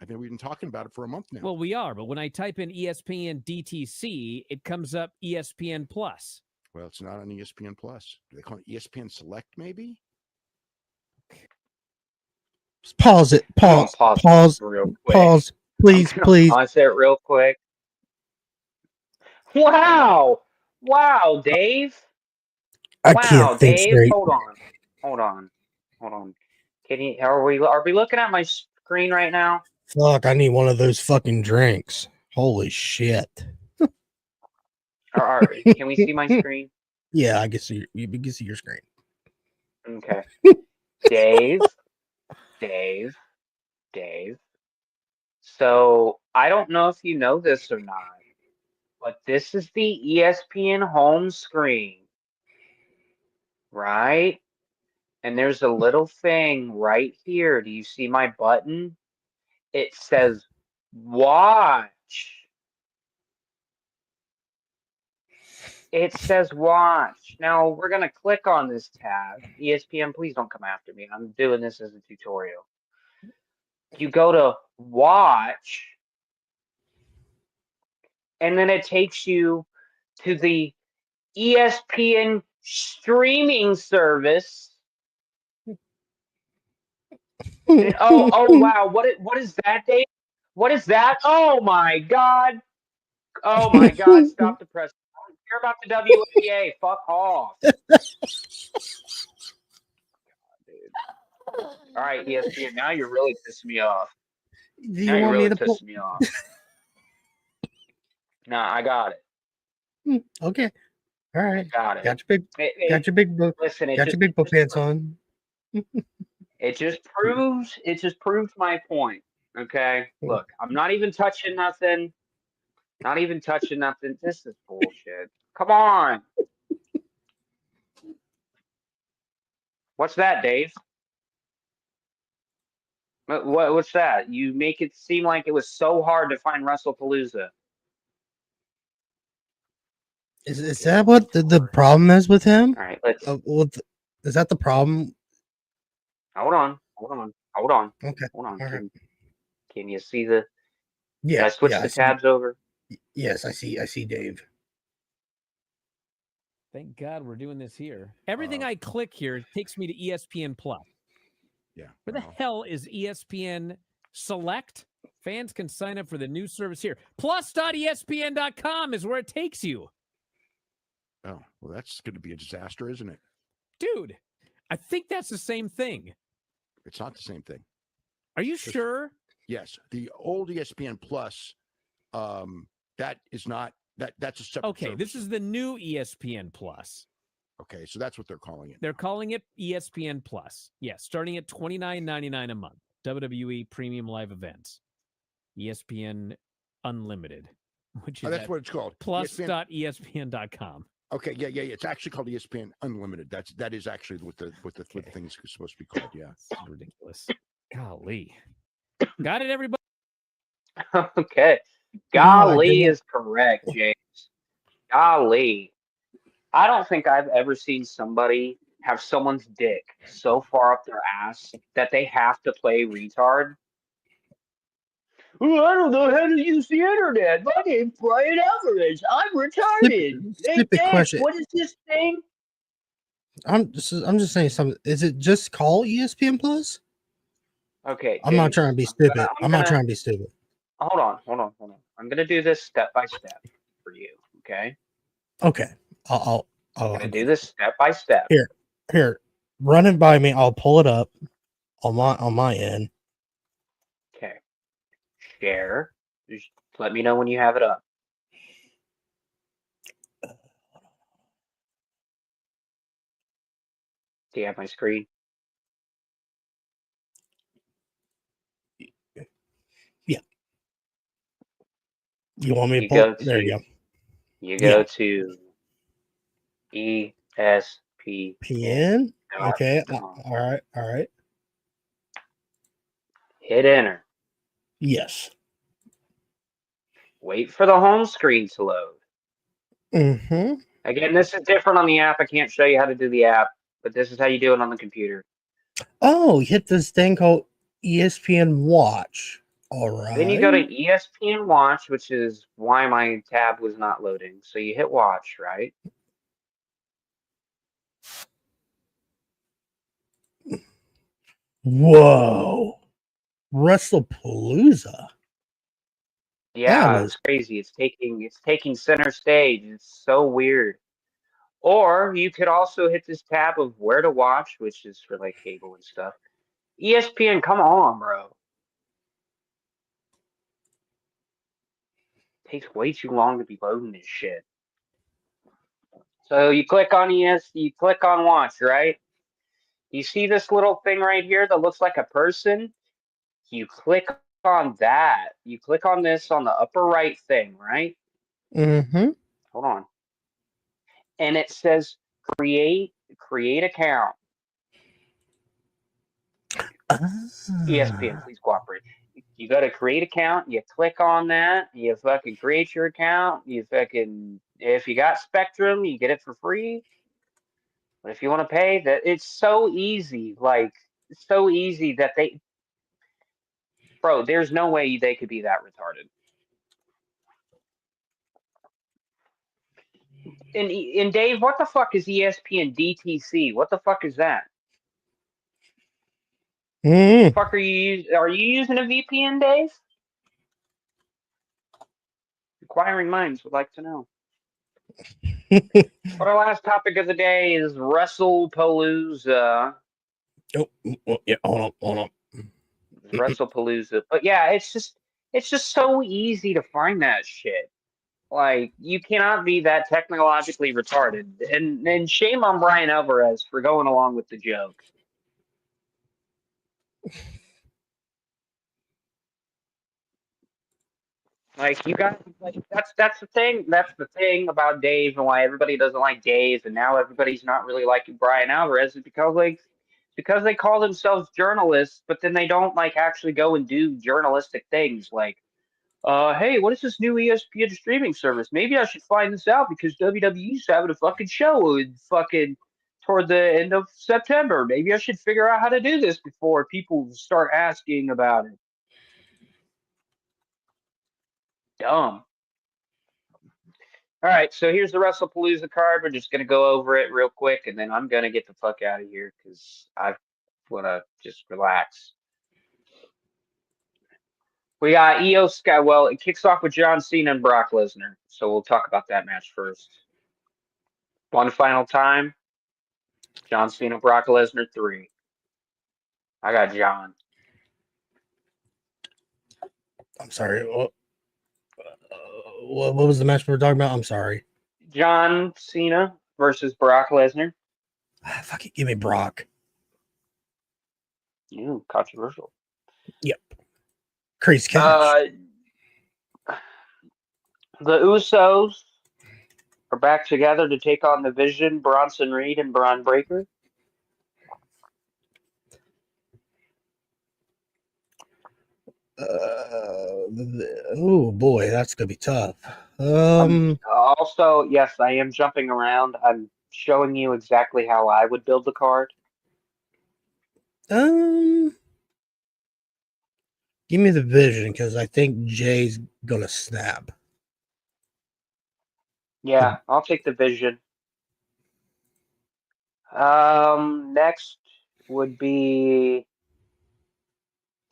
I think we've been talking about it for a month now. Well, we are, but when I type in ESPN DTC, it comes up ESPN Plus. Well, it's not on ESPN Plus. Do they call it ESPN Select, maybe? Pause it. Pause. Pause. Real quick. Pause. Please, please. Pause it real quick. Wow. Wow, Dave. I Wow, can't think Dave. straight. Hold on. Can you? Are we looking at my screen right now? Fuck, I need one of those fucking drinks. Holy shit. Can we see my screen? Yeah, I can see you can see your screen. Okay. Dave. So I don't know if you know this or not, but this is the ESPN home screen, right? And there's a little thing right here. Do you see my button? It says watch. It says watch. Now we're going to click on this tab. ESPN, please don't come after me. I'm doing this as a tutorial. You go to watch, and then it takes you to the ESPN streaming service. And, oh wow, what is that, Dave? What is that? Oh my God. Stop the press. I don't care about the WNBA. Fuck off. Dude. All right, ESPN, now you're really pissing me off. Do you want me to pull? Me off. Nah, I got it. Okay. All right. Got it. Got your big book. Listen, got your big book pants on. It just proves my point. Okay. Look, I'm not even touching nothing. This is bullshit. Come on. What's that, Dave? What's that? You make it seem like it was so hard to find WrestlePalooza. Is that what the problem is with him? All right, let's. Is that the problem? Hold on. Okay. Hold on. Right. Can you see the? Yeah. Can I switch the tabs over? Yes, I see Dave. Thank God we're doing this here. Everything I click here takes me to ESPN Plus. Yeah. Where the hell is ESPN Select? Fans can sign up for the new service here. Plus.espn.com is where it takes you. Oh, well, that's going to be a disaster, isn't it? Dude, I think that's the same thing. It's not the same thing. Are you sure? Yes. The old ESPN Plus, that is not, that's a separate Okay, service. this is the new ESPN Plus. Okay, so that's what they're calling it. They're calling it ESPN Plus. Yes, starting at $29.99 a month. WWE Premium Live Events. ESPN Unlimited, which is that's what it's called. plus.espn.com. Okay, yeah. It's actually called ESPN Unlimited. That is actually what the thing's supposed to be called. Yeah, it's ridiculous. Golly, got it, everybody. Okay, golly is correct, James. Golly, I don't think I've ever seen somebody have someone's dick so far up their ass that they have to play retard. I don't know how to use the internet. My name's Brian Alvarez. I'm retarded. Stupid question. What is this thing? I'm just saying something. Is it just called ESPN Plus? Okay, I'm not Dave. trying to be I'm gonna, stupid. I'm I'm not gonna trying to be stupid. hold on. I'm gonna do this step by step for you. Okay, Okay. I'll gonna agree. do this step by step. Here, here. Run it by me. I'll pull it up on my end. Okay, share. Just let me know when you have it up. Do you have my screen? Yeah. You want me to You pull? go There you to go. you Yeah. go to ESPN. PN. Okay. All right. All right. Hit enter. Yes. Wait for the home screen to load. Mm-hmm. Again, this is different on the app. I can't show you how to do the app, but this is how you do it on the computer. Oh, you hit this thing called ESPN Watch. All Then you go to right. ESPN Watch, which is why my tab was not loading. So you hit Watch, right? Whoa. WrestlePalooza. That Yeah, was it's crazy. It's taking center stage. It's so weird. Or you could also hit this tab of where to watch, which is for like cable and stuff. ESPN, come on, bro. Takes way too long to be loading this shit. So you click on you click on watch, right? You see this little thing right here that looks like a person? You click on that. You click on this on the upper right thing, right? mm-hmm. Hold on. And it says create account. ESPN, Ah. please cooperate. You go to create account, you click on that, you fucking create your account, you fucking if you got Spectrum, you get it for free. But if you want to pay, that it's so easy. Like it's so easy that bro, there's no way they could be that retarded. And Dave, what the fuck is ESPN DTC? What the fuck is that? Mm. Fuck are you using a VPN, Dave? Inquiring minds would like to know. But our last topic of the day is WrestlePalooza. Oh, yeah. Hold on. WrestlePalooza. But yeah, it's just so easy to find that shit. Like you cannot be that technologically retarded. And shame on Brian Alvarez for going along with the joke. Like you got like that's the thing. That's the thing about Dave and why everybody doesn't like Dave, and now everybody's not really liking Brian Alvarez is because they call themselves journalists, but then they don't like actually go and do journalistic things like hey, what is this new ESPN streaming service? Maybe I should find this out because WWE's having a fucking show in fucking toward the end of September. Maybe I should figure out how to do this before people start asking about it. Dumb. All right, so here's the WrestlePalooza card. We're just gonna go over it real quick, and then I'm gonna get the fuck out of here because I wanna just relax. We got Io Sky. Well, it kicks off with John Cena and Brock Lesnar, so we'll talk about that match first. One final time. John Cena, Brock Lesnar 3. I got John. I'm sorry. What was the match we were talking about? I'm sorry. John Cena versus Brock Lesnar. Fuck it. Give me Brock. Ooh, controversial. Yep. Crazy catch. The Usos are back together to take on the Vision, Bronson Reed, and Braun Breaker. Oh boy, that's gonna be tough. Also, yes, I am jumping around. I'm showing you exactly how I would build the card. Um, Give me the Vision because I think Jay's gonna snap. Yeah, I'll take the Vision. Next would be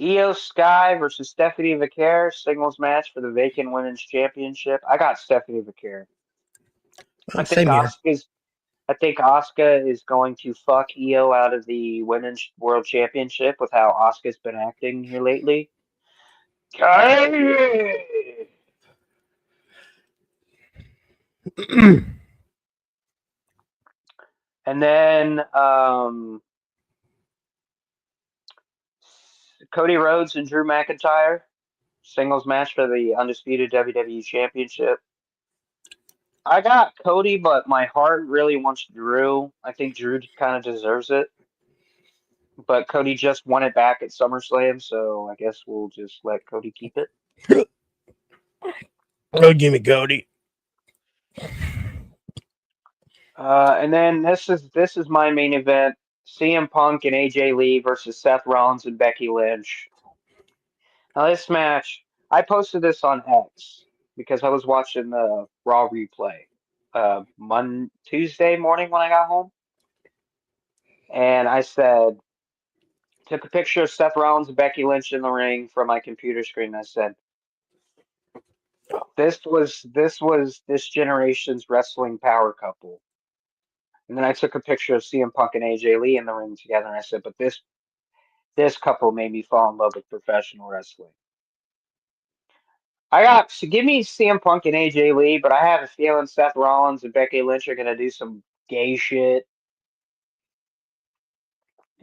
Io Sky versus Stephanie Vicaire, singles match for the vacant women's championship. I got Stephanie Vicaire. I think Same here. Asuka is going to fuck Io out of the women's world championship with how Asuka's been acting here lately. And then Cody Rhodes and Drew McIntyre, singles match for the undisputed WWE Championship. I got Cody, but my heart really wants Drew. I think Drew kind of deserves it. But Cody just won it back at SummerSlam, so I guess we'll just let Cody keep it. Oh, give me Cody. And then this is my main event: CM Punk and AJ Lee versus Seth Rollins and Becky Lynch. Now this match, I posted this on X because I was watching the Raw replay Tuesday morning when I got home, and I said, took a picture of Seth Rollins and Becky Lynch in the ring from my computer screen. And I said, this was this generation's wrestling power couple. And then I took a picture of CM Punk and AJ Lee in the ring together, and I said, but this couple made me fall in love with professional wrestling. So give me CM Punk and AJ Lee, but I have a feeling Seth Rollins and Becky Lynch are gonna do some gay shit.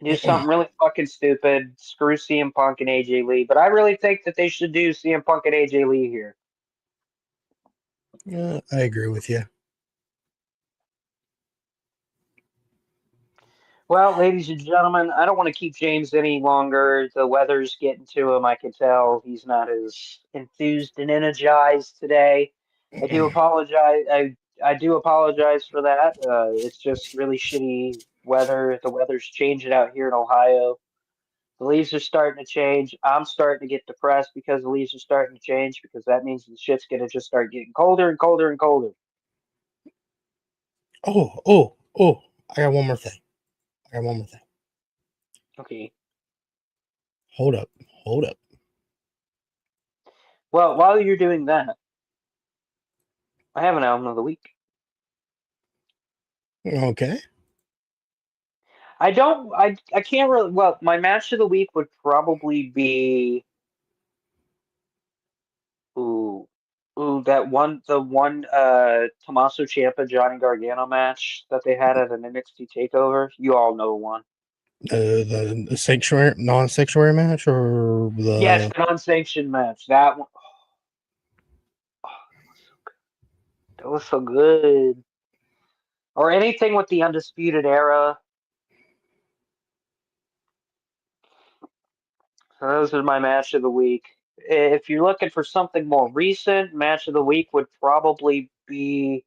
Do something really fucking stupid. Screw CM Punk and AJ Lee. But I really think that they should do CM Punk and AJ Lee here. Yeah, I agree with you. Well, ladies and gentlemen, I don't want to keep James any longer. The weather's getting to him. I can tell he's not as enthused and energized today. I do apologize. I do apologize for that. It's just really shitty weather. The weather's changing out here in Ohio. The leaves are starting to change. I'm starting to get depressed because the leaves are starting to change because that means the shit's gonna just start getting colder and colder and colder. Oh! I got one more thing. Okay. Hold up. Well, while you're doing that, I have an album of the week. Okay. I can't really. Well, my match of the week would probably be. Ooh, the one Tommaso Ciampa Johnny Gargano match that they had at an NXT Takeover. You all know one. The sanctuary, non-sanctuary match, or Yes, the the non-sanctioned match. That one. Oh, that was so good. Or anything with the Undisputed Era. So those are my match of the week. If you're looking for something more recent, match of the week would probably be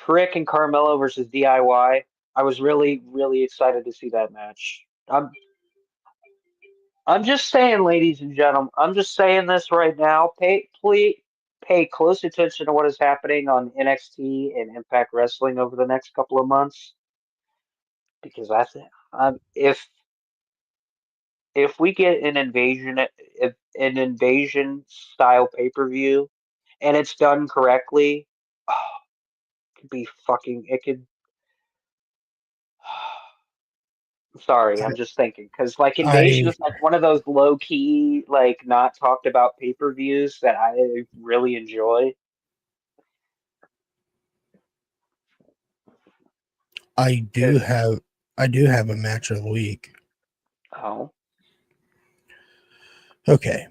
Trick and Carmelo versus DIY. I was really, really excited to see that match. I'm just saying, ladies and gentlemen, I'm just saying this right now. Please pay close attention to what is happening on NXT and Impact Wrestling over the next couple of months, because I think if we get an invasion style pay-per-view and it's done correctly, it could be fucking it could. Sorry, I'm just thinking because like Invasion I is like one of those low key, like not talked about pay-per-views that I really enjoy. I do have a match of the week. Oh, Okay.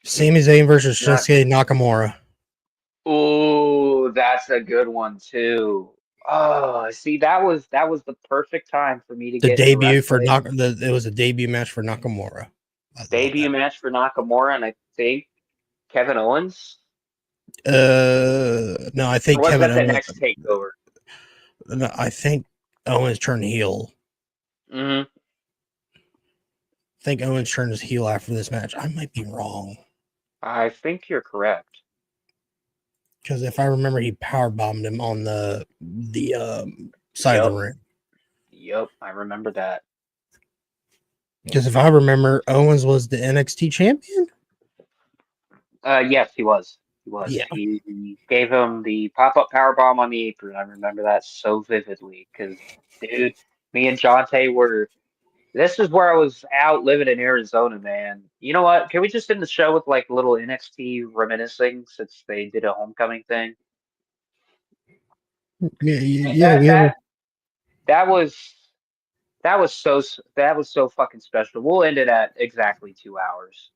Sami Zayn versus not. Shinsuke Nakamura. Ooh, that's a good one too. Oh, see, that was the perfect time for me to The get into debut for wrestling. it was a debut match for Nakamura. I love Debut that. match for Nakamura, and I think Kevin Owens, No, I or think was Kevin that the Owens. next takeover? No, I think Owens turned heel. Hmm. I think Owens turned his heel after this match. I might be wrong. I think you're correct. Because if I remember, he power bombed him on the side of the Yep. ring. Yep, I remember that. Because if I remember, Owens was the NXT champion. Yes, he was. He was. Yeah. He gave him the pop-up power bomb on the apron. I remember that so vividly because, dude, me and Jonte were. This is where I was out living in Arizona, man. You know what? Can we just end the show with like a little NXT reminiscing since they did a homecoming thing? Yeah. That We have. that that was that was so fucking special. We'll end it at exactly 2 hours.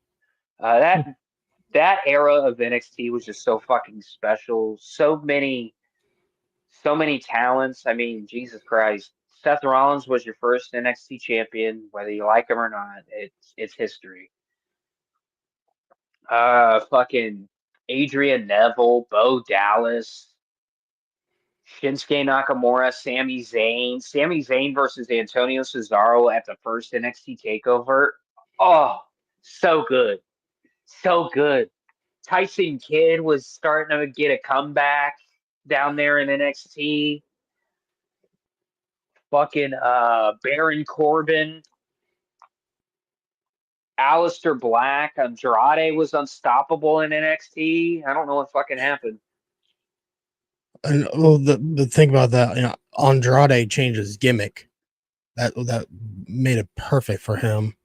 That era of NXT was just so fucking special. So many talents. I mean, Jesus Christ. Seth Rollins was your first NXT champion, whether you like him or not. It's history. Fucking Adrian Neville, Bo Dallas, Shinsuke Nakamura, Sami Zayn. Sami Zayn versus Antonio Cesaro at the first NXT takeover. Oh, so good. So good. Tyson Kidd was starting to get a comeback down there in NXT. Fucking Baron Corbin, Aleister Black, Andrade was unstoppable in NXT. I don't know what fucking happened. And well, the thing about that, Andrade changed his gimmick. That made it perfect for him.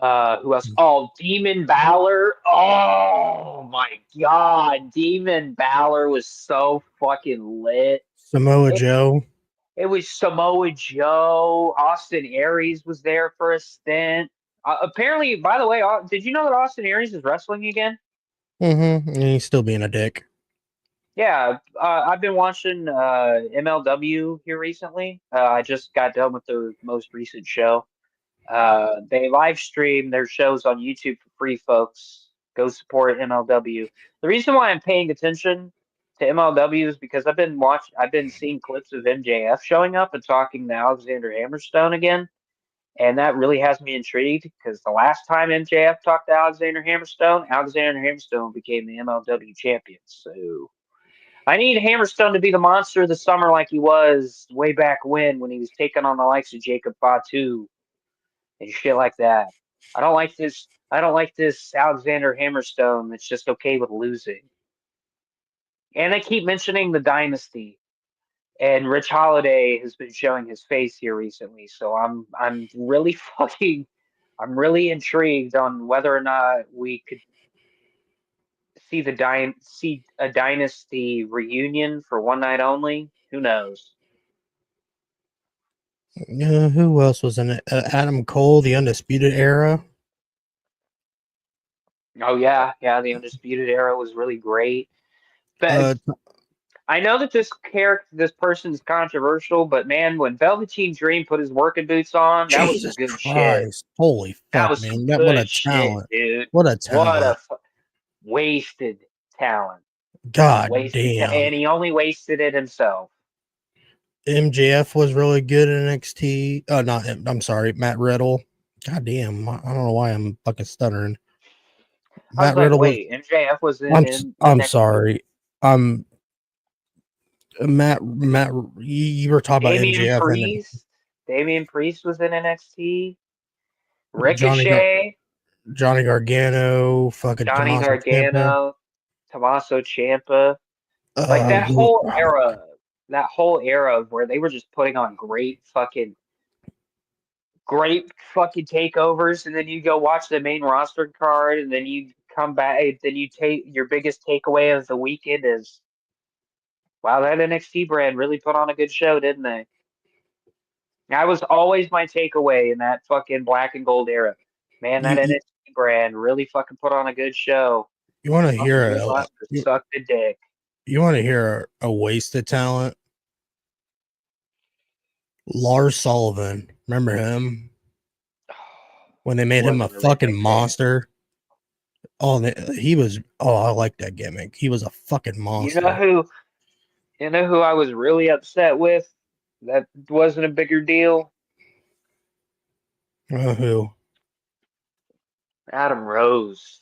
Who else? Oh, Demon Balor. Oh my god, Demon Balor was so fucking lit. Samoa It, Joe. it was Samoa Joe. Austin Aries was there for a stint. Apparently, by the way, did you know that Austin Aries is wrestling again? And he's still being a dick. Yeah, I've been watching MLW here recently. I just got done with their most recent show. They live stream their shows on YouTube for free, folks. Go support MLW. The reason why I'm paying attention to MLW is because I've been seeing clips of MJF showing up and talking to Alexander Hammerstone again, and that really has me intrigued because the last time MJF talked to Alexander Hammerstone became the MLW champion. So I need Hammerstone to be the monster of the summer like he was way back when he was taking on the likes of Jacob Fatu and shit like that. I don't like this. I don't like this Alexander Hammerstone that's just okay with losing. And they keep mentioning the dynasty, and Rich Holiday has been showing his face here recently. So I'm really I'm really intrigued on whether or not we could see a dynasty reunion for one night only. Who knows? Who else was in it? Adam Cole, the Undisputed Era. Oh yeah, yeah. The Undisputed Era was really great. But Uh, I know that this person's controversial, but man, when Velveteen Dream put his working boots on, that was some Jesus good shit. Christ! Holy That fuck, was some man! What a good shit, talent! dude. What a What a talent! wasted talent. God damn! And he only wasted it himself. MJF was really good in NXT. Not I'm sorry, Matt Riddle. God damn! I don't know why I'm fucking stuttering. I was Matt like, Riddle was. wait, MJF was in I'm NXT. sorry. Matt. You were talking about Damian MJF and Priest. Damian Priest was in NXT. Johnny Ricochet. Johnny Gargano, fucking Johnny Tommaso Ciampa. Gargano. Tommaso Ciampa. Like Who? that whole era of where they were just putting on great fucking takeovers, and then you go watch the main roster card, and then you come back, then you take your biggest takeaway of the weekend is, wow, that NXT brand really put on a good show, didn't they? That was always my takeaway in that fucking black and gold era. Man, that You NXT brand really fucking put on a good show. you want to Fucking hear main roster sucked a dick. you want to hear a wasted talent? Lars Sullivan, remember him when they made him a Wasn't really a fucking big fan. monster? Oh, he was. Oh, I like that gimmick. He was a fucking You know monster. who? You know who I was really upset with? That wasn't a bigger deal. Who? Adam Rose.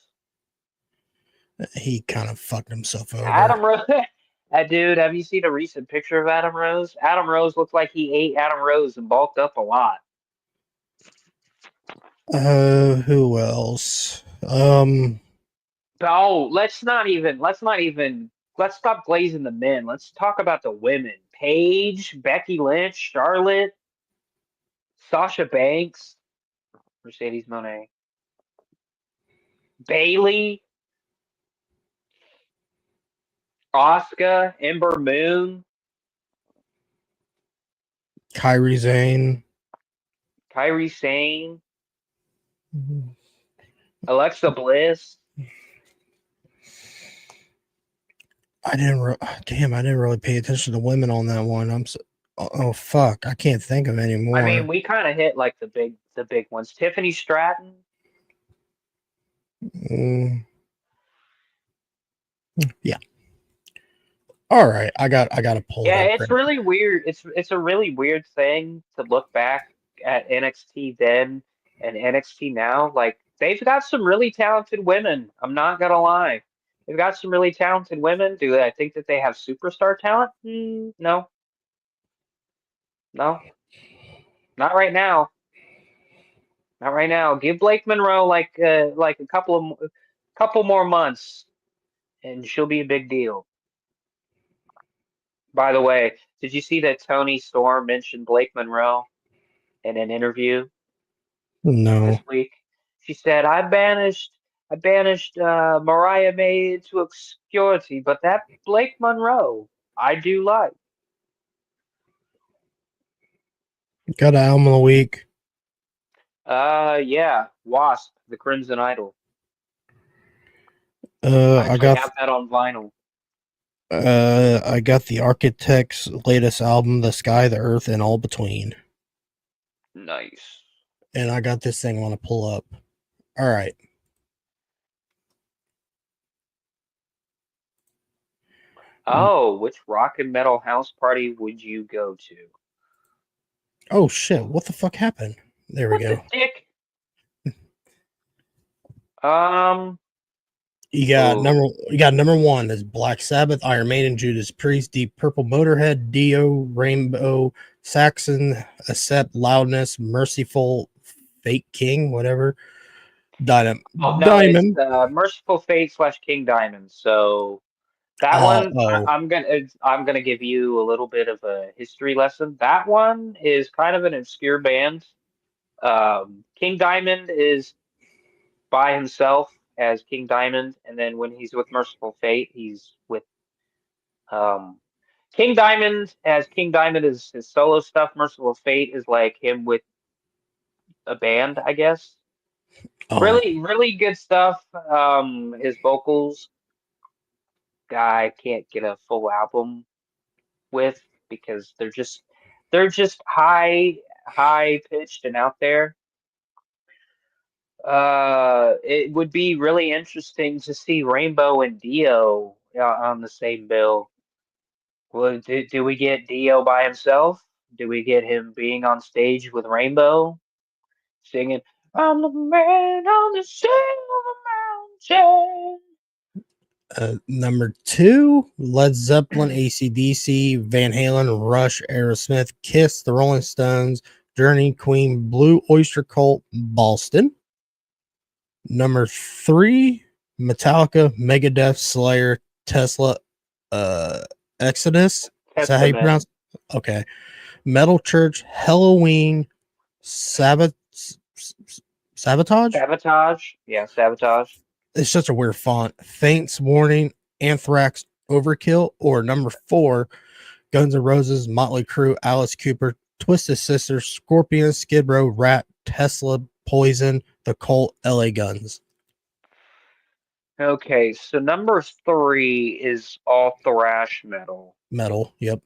He kind of fucked himself over. Adam Rose. Dude, have you seen a recent picture of Adam Rose? Adam Rose looked like he ate Adam Rose and bulked up a lot. Who else? Oh, let's stop glazing the men. Let's talk about the women. Paige, Becky Lynch, Charlotte, Sasha Banks, Mercedes Moné, Bailey, Asuka, Ember Moon, Kyrie Zane. Kairi Sane, Alexa Bliss. I didn't really pay attention to women on that one. Oh fuck, I can't think of any more. I mean, we kind of hit like the big ones. Tiffany Stratton. Yeah. All right, I got to pull Yeah, it up. it's really weird. It's a really weird thing to look back at NXT then and NXT now. Like they've got some really talented women. I'm not gonna lie. They've got some really talented women. Do I think that they have superstar talent? No. No. Not right now. Not right now. Give Blake Monroe like a couple more months and she'll be a big deal. By the way, did you see that Tony Storm mentioned Blake Monroe in an interview No. this week? She said, I banished Mariah May into obscurity, but that Blake Monroe, I do like. Got an album of the week. Yeah, Wasp, the Crimson Idol. I I actually have that on vinyl. I got the Architects' latest album, The Sky, the Earth, and All Between. Nice. And I got this thing I want to pull up. All right. Oh, which rock and metal house party would you go to? Oh shit! What the fuck happened? There we go. The dick? You got number one is Black Sabbath, Iron Maiden, Judas Priest, Deep Purple, Motorhead, Dio, Rainbow, Saxon, Accept, Loudness, Merciful, Fate King, whatever. Oh no, Diamond. it's Merciful Fate / King Diamond. So that one, I'm gonna give you a little bit of a history lesson. That one is kind of an obscure band. King Diamond is by himself as King Diamond, and then when he's with Merciful Fate, he's with King Diamond as King Diamond is his solo stuff. Merciful Fate is like him with a band, I guess. Really, really good stuff. His vocals, I can't get a full album with because they're just high pitched and out there. It would be really interesting to see Rainbow and Dio on the same bill. Well, do we get Dio by himself? Do we get him being on stage with Rainbow singing, "I'm the man on the silver mountain"? Number two, Led Zeppelin, AC/DC, Van Halen, Rush, Aerosmith, Kiss, The Rolling Stones, Journey, Queen, Blue Oyster Cult, Boston. Number three, Metallica, Megadeth, Slayer, Tesla, Exodus. Is that how you pronounce it? Okay. Metal Church, Halloween, Sabotage? Sabotage? Yeah, Sabotage. It's such a weird font. Faints Warning, Anthrax, Overkill, or number four, Guns N' Roses, Motley Crue, Alice Cooper, Twisted Sister, Scorpion, Skid Row, Rat, Tesla, Poison, The Cult, LA Guns. Okay, so number three is all thrash metal. Metal, yep.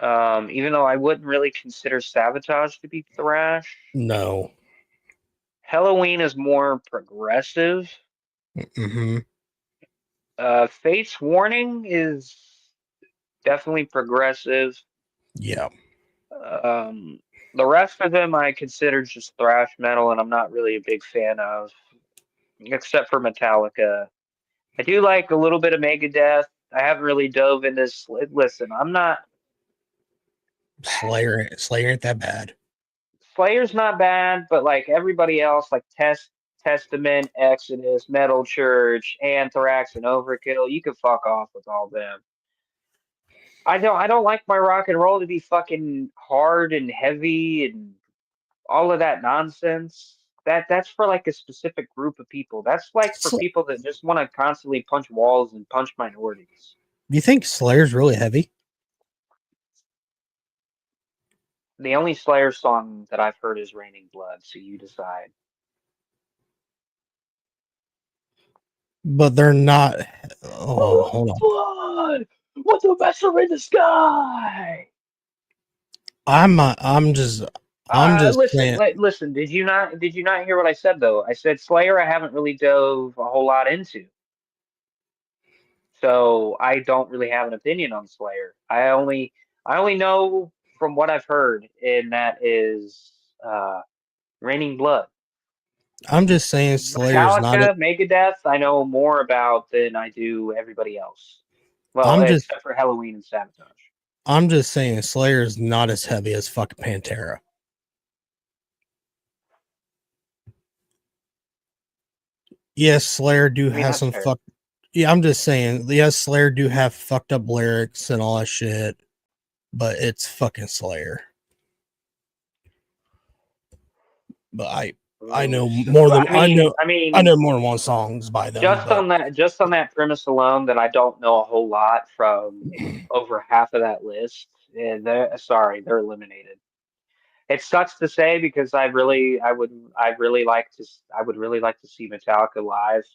Even though I wouldn't really consider Sabotage to be thrash. No. Halloween is more progressive. Mm-hmm. Fate's Warning is definitely progressive. Yeah. The rest of them I consider just thrash metal, and I'm not really a big fan of, except for Metallica. I do like a little bit of Megadeth. dove into this. Listen, I'm not. Slayer ain't that bad. Slayer's not bad, but like everybody else, like Testament, Exodus, Metal Church, Anthrax, and Overkill, you can fuck off with all them. I don't like my rock and roll to be fucking hard and heavy and all of that nonsense. That's for like a specific group of people. That's like for So, people that just want to constantly punch walls and punch minorities. do you think Slayer's really heavy? The only Slayer song that I've heard is Raining Blood, so you decide. But they're not. Oh, hold on. Blood! What's a vessel in the sky? I'm just Listen, saying. listen. Did you not hear what I said though? I said Slayer. I haven't really dove a whole lot into, so I don't really have an opinion on Slayer. I only know from what I've heard, and that is Raining Blood. I'm just saying Slayer's not it. Metallica, Megadeth. I know more about than I do everybody else. Well, I'm just except for Halloween and Sabotage. I'm just saying Slayer's not as heavy as fucking Pantera. Yes, Slayer do I mean, have that's some fair. fuck. Yeah, I'm just saying. Yes, Slayer do have fucked up lyrics and all that shit, but it's fucking Slayer. But I know more than I know more than one songs by them. But just on that premise alone, that I don't know a whole lot from over half of that list. And they're eliminated. It sucks to say because I would really like to see Metallica live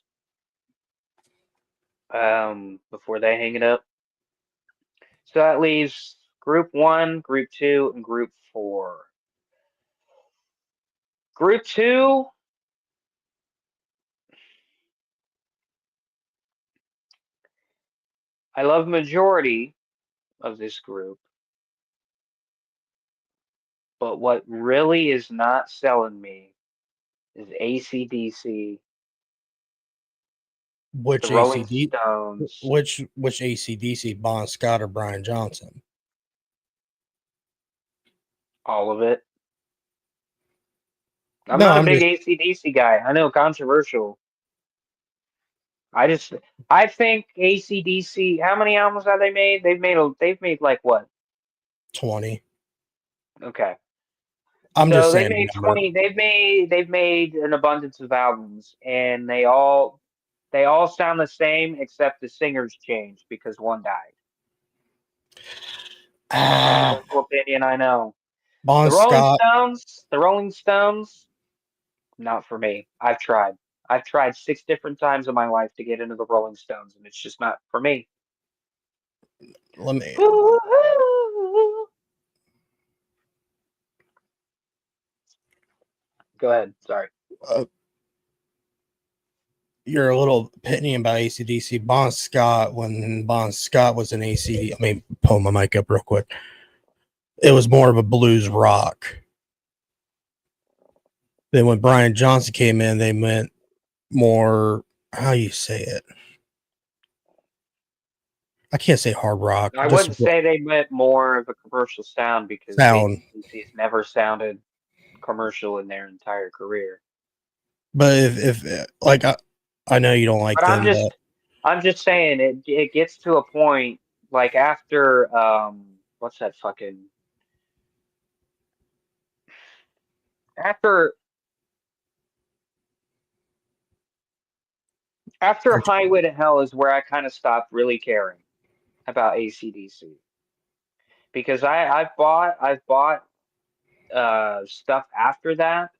before they hang it up. So that leaves Group 1, Group 2, and Group 4. Group 2, I love majority of this group, but what really is not selling me is AC/DC, the which Rolling ACD, Stones, which ACDC, Bon Scott or Brian Johnson? all of it. I'm No, not a I'm big just AC/DC guy. I know, controversial. I think AC/DC. How many albums have they made? They've made like what? 20. Okay. I'm So just they saying made a number. 20. They've made an abundance of albums, and they all sound the same except the singers changed because one died. Ah, Controversial opinion, I know. Bon Scott. The Rolling Stones, not for me. I've tried. I've tried 6 different times in my life to get into the Rolling Stones, and it's just not for me. Let me. Go ahead. Sorry. You're a little pitty about ACDC. Bon Scott, when Bon Scott was in ACD, let me pull my mic up real quick. It was more of a blues rock. Then when Brian Johnson came in, they meant more, how you say it? I can't say hard rock. I Just wouldn't say they meant more of a commercial sound because sound. AC/DC has never sounded commercial in their entire career. But if like I know you don't like But them, but I'm just saying it gets to a point like after what's that fucking after Highway to Hell is where I kind of stopped really caring about AC/DC because I've bought stuff after that,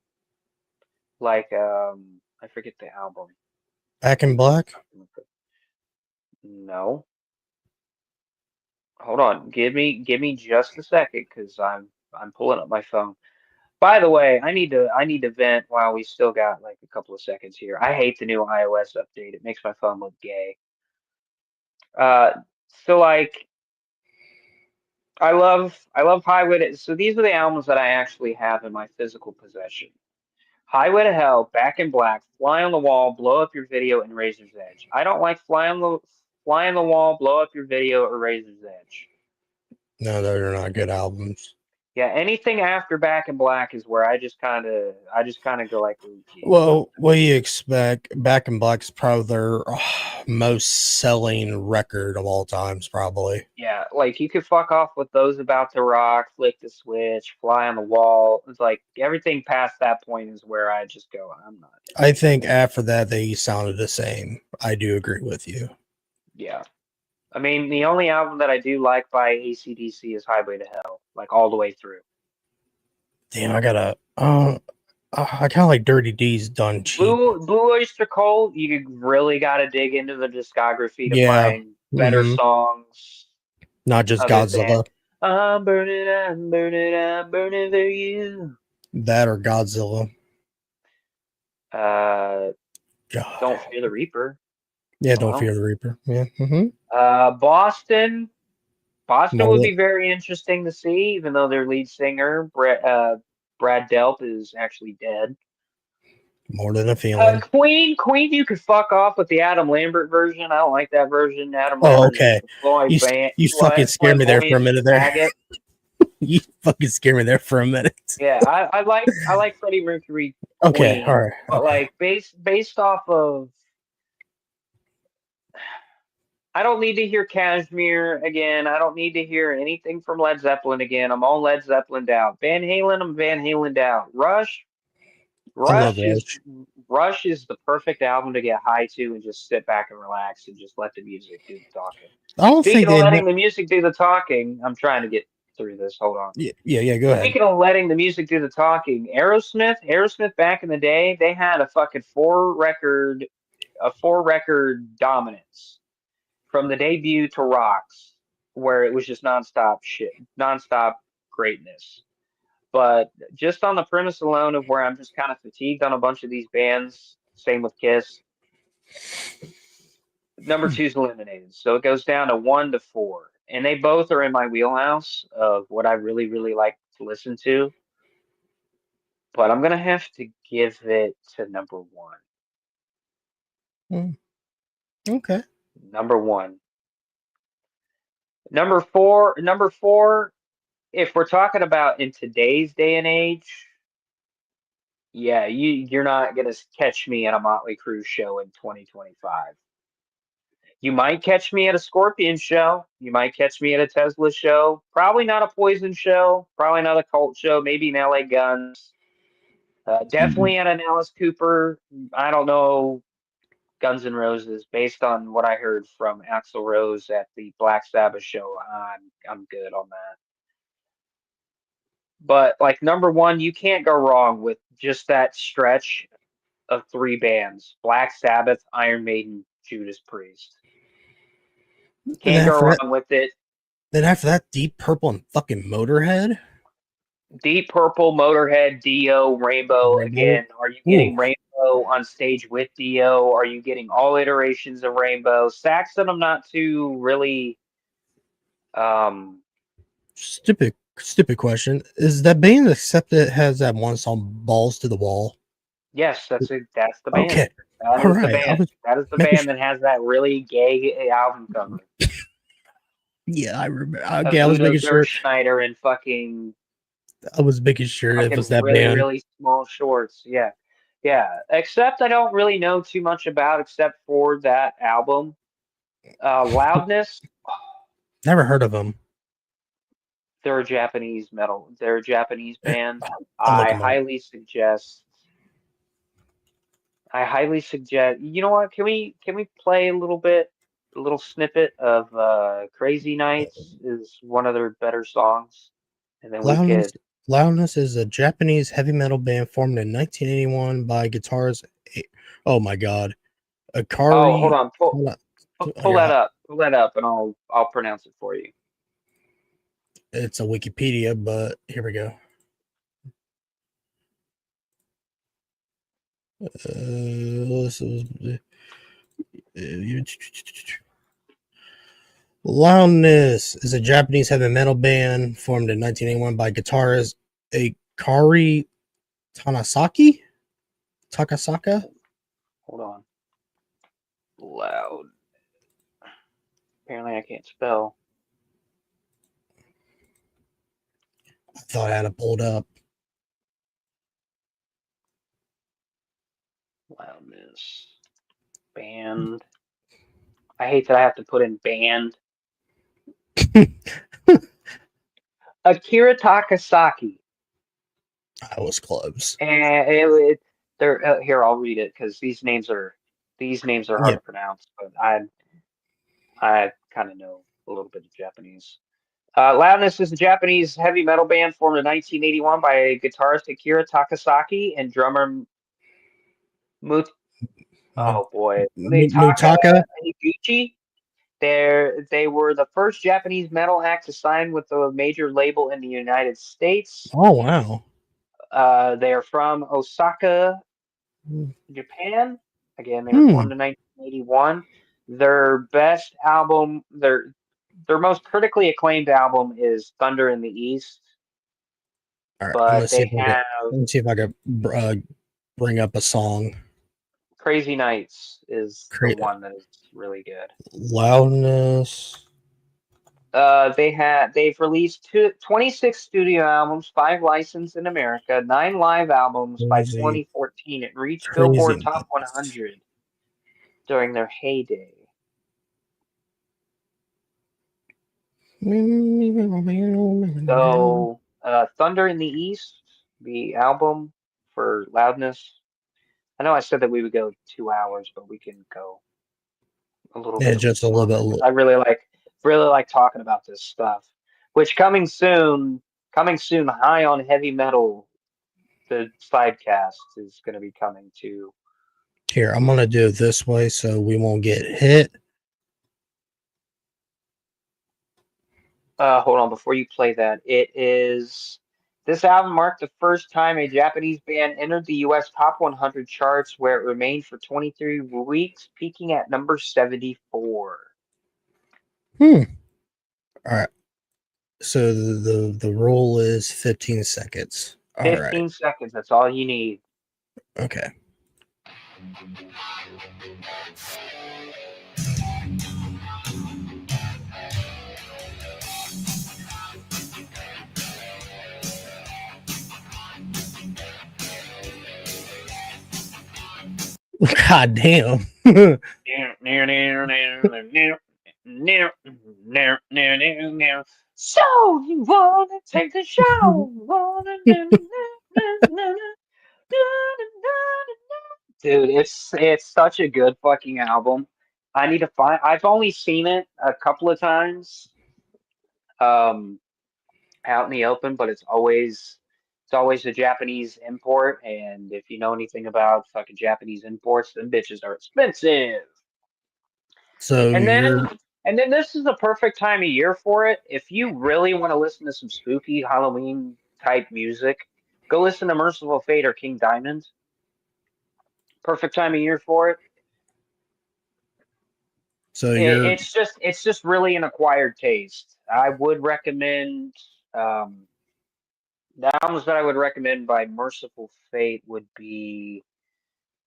like I forget the album. Back in Black. No, hold on, give me just a second because I'm pulling up my phone. By the way, I need to vent while we still got like a couple of seconds here. I hate the new iOS update. It makes my phone look gay. Uh, so like I love Highway to, so these are the albums that I actually have in my physical possession. Highway to Hell, Back in Black, Fly on the Wall, Blow Up Your Video, and Razor's Edge. I don't like Fly on the Wall, Blow Up Your Video, or Razor's Edge. No, those are not good albums. Yeah, anything after Back in Black is where I just kind of go like, "Ooh, geez." Well, what do you expect? Back in Black is probably their most selling record of all times, probably. Yeah, like you could fuck off with Those About to Rock, Flick the Switch, Fly on the Wall. It's like everything past that point is where I just go, I'm not. I think after that they sounded the same. I do agree with you. Yeah. I mean, the only album that I do like by AC/DC is Highway to Hell, like all the way through. Damn, I gotta. I kind of like Dirty D's done cheap. Blue Oyster Cult, you really got to dig into the discography to Yeah. find better songs. Not just other Godzilla. Than, I'm burning for you. That or Godzilla. God. Don't Fear the Reaper. Yeah, Don't Fear the Reaper. Yeah. Boston. Boston No. would be very interesting to see, even though their lead singer, Brad Delp, is actually dead. More Than a Feeling. Queen, you could fuck off with the Adam Lambert version. I don't like that version. Adam Lambert. Okay. You fucking scared me there for a minute there. You fucking scared me there for a minute. Yeah, I like Freddie Mercury. Okay, Queen, all right. But like based off of, I don't need to hear Kashmir again. I don't need to hear anything from Led Zeppelin again. I'm all Led Zeppelin out. Van Halen, I'm Van Halen out. Rush is the perfect album to get high to and just sit back and relax and just let the music do the talking. I don't Speaking think of letting the music do the talking, I'm trying to get through this. Hold on. Yeah, go ahead. Speaking of letting the music do the talking, Aerosmith back in the day, they had a fucking four record dominance from the debut to Rocks, where it was just nonstop greatness. But just on the premise alone of where I'm just kind of fatigued on a bunch of these bands, same with Kiss. Number 2 is eliminated, so it goes down to 1 to 4, and they both are in my wheelhouse of what I really, really like to listen to. But I'm gonna have to give it to number 1. Okay. Number 1. Number 4. If we're talking about in today's day and age, yeah, you're not gonna catch me at a Motley Crue show in 2025. You might catch me at a Scorpion show. You might catch me at a Tesla show. Probably not a Poison show. Probably not a Cult show. Maybe an LA Guns. Definitely at an Alice Cooper. I don't know. Guns N' Roses. Based on what I heard from Axl Rose at the Black Sabbath show, I'm good on that. But like number 1, you can't go wrong with just that stretch of 3 bands: Black Sabbath, Iron Maiden, Judas Priest. Can't go wrong with it. Then after that, Deep Purple and fucking Motorhead. Deep Purple, Motorhead, Dio, Rainbow. Again, are you getting Rainbow on stage with Dio? Are you getting all iterations of Rainbow? Saxon, I'm not too really. Stupid question. Is that band except that has that one song "Balls to the Wall"? Yes, that's the band. Okay. That is the band. That is the band that has that really gay album cover. Yeah, I remember. Okay, I was making sure. Schneider and fucking. I was making sure it was that really, band. Really small shorts. Yeah. Except I don't really know too much about except for that album. Loudness. Never heard of them. They're a Japanese metal. They're a Japanese band. I highly suggest. You know what? Can we play a little snippet of "Crazy Nights" is one of their better songs, and then Loudness is a Japanese heavy metal band formed in 1981 by guitarist. Oh my God, Akari. Oh, hold on. Pull that up. Pull that up, and I'll pronounce it for you. It's a Wikipedia, but here we go. Loudness is a Japanese heavy metal band formed in 1981 by guitarist Akari Takasaka. Hold on. Loud. Apparently, I can't spell. I thought I had it pulled up. Loudness. Band. I hate that I have to put in band. Akira Takasaki. I was close. And they're here. I'll read it because these names are hard Yeah. to pronounce. But I kind of know a little bit of Japanese. Loudness is a Japanese heavy metal band formed in 1981 by guitarist Akira Takasaki and drummer Mut. Oh boy, Munetaka Mutaka. Higuchi. They were the first Japanese metal act to sign with a major label in the United States. Oh wow. They are from Osaka, Japan. Again, they were Hmm. formed in 1981. Their best album, their most critically acclaimed album is Thunder in the East. All right. But they have Let me see if I can bring up a song. Crazy Nights is the one that is really good. Loudness. They've released 26 studio albums, 5 licensed in America, 9 live albums by Crazy. 2014. It reached Crazy Billboard Top Nights. 100 during their heyday. So, Thunder in the East, the album for Loudness. I know I said that we would go 2 hours, but we can go a little Yeah, bit just a longer, little 'cause bit. I really like talking about this stuff. Which coming soon, High on Heavy Metal, the sidecast is going to be coming to. Here, I'm gonna do it this way so we won't get hit. Hold on, before you play that, this album marked the first time a Japanese band entered the U.S. Top 100 charts, where it remained for 23 weeks, peaking at number 74. All right. So the rule is 15 seconds. All 15 right. seconds, that's all you need. Okay. God damn. So you wanna take a shower? Dude, it's such a good fucking album. I need to find. I've only seen it a couple of times, um, out in the open, but it's always a Japanese import. And if you know anything about fucking Japanese imports, them bitches are expensive. So And you're then and then this is the perfect time of year for it. If you really want to listen to some spooky Halloween type music, go listen to Merciful Fate or King Diamond. Perfect time of year for it. so you're It's just really an acquired taste. I would recommend the albums that I would recommend by Merciful Fate would be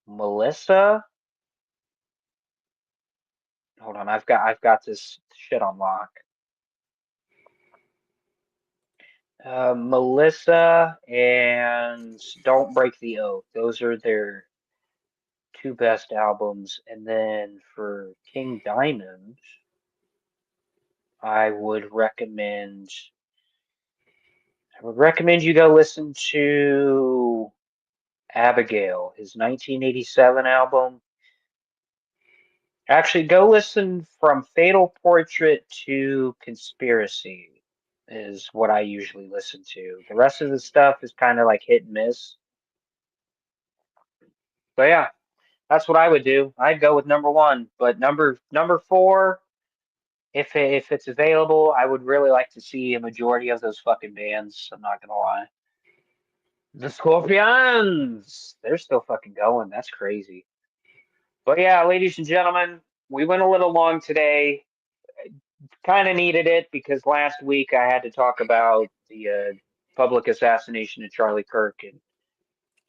Melissa. Hold on, I've got this shit on lock. Melissa and Don't Break the Oath. Those are their 2 best albums. And then for King Diamond, I would recommend you go listen to Abigail, his 1987 album. Actually, go listen from Fatal Portrait to Conspiracy is what I usually listen to. The rest of the stuff is kind of like hit and miss. But yeah, that's what I would do. I'd go with number 1, but number 4, if it's available, I would really like to see a majority of those fucking bands. I'm not gonna lie. The Scorpions, they're still fucking going. That's crazy. But yeah, ladies and gentlemen, we went a little long today. Kind of needed it because last week I had to talk about the public assassination of Charlie Kirk and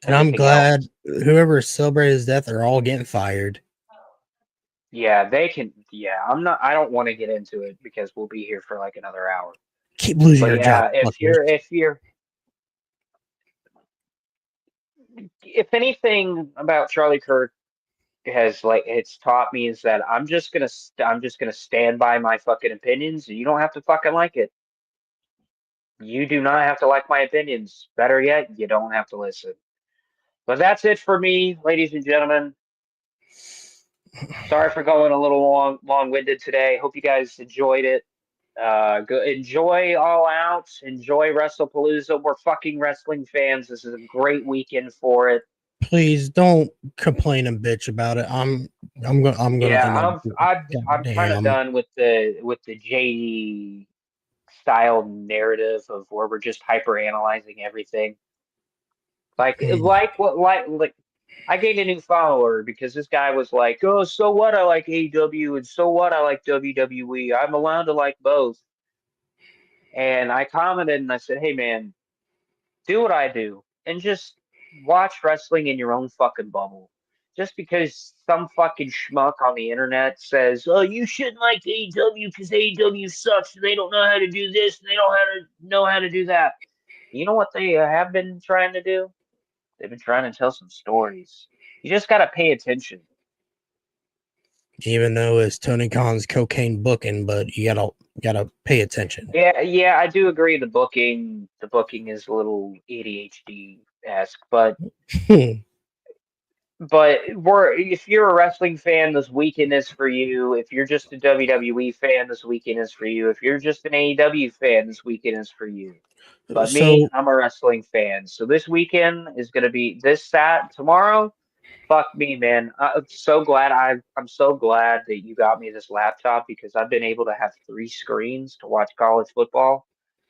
and I'm everything else. glad whoever celebrated his death are all getting fired. Yeah, they can. Yeah, I'm not. I don't want to get into it because we'll be here for like another hour. Keep losing But your job, yeah, if fuckers. if anything about Charlie Kirk has like it's taught me is that I'm just gonna stand by my fucking opinions, and you don't have to fucking like it. You do not have to like my opinions. Better yet, you don't have to listen. But that's it for me, ladies and gentlemen. Sorry for going a little long-winded today. Hope you guys enjoyed it. Enjoy All Out. Enjoy WrestlePalooza. We're fucking wrestling fans. This is a great weekend for it. Please don't complain and bitch about it. I'm gonna Yeah, end up. I'm kind of Damn. done with the JD style narrative of where we're just hyper analyzing everything. Like I gained a new follower because this guy was like, "Oh, so what? I like AEW, and so what? I like WWE. I'm allowed to like both." And I commented and I said, "Hey, man, do what I do and just watch wrestling in your own fucking bubble. Just because some fucking schmuck on the internet says, "Oh, you shouldn't like AEW because AEW sucks and they don't know how to do this and they don't know how to do that." You know what they have been trying to do? They've been trying to tell some stories. You just got to pay attention. Even though it's Tony Khan's cocaine booking, but you gotta pay attention. Yeah, I do agree. The booking is a little ADHD esque, but if you're a wrestling fan, this weekend is for you. If you're just a WWE fan, this weekend is for you. If you're just an AEW fan, this weekend is for you. But me, So I'm a wrestling fan. So this weekend is gonna be tomorrow. Fuck me, man. I'm so glad that you got me this laptop because I've been able to have 3 screens to watch college football.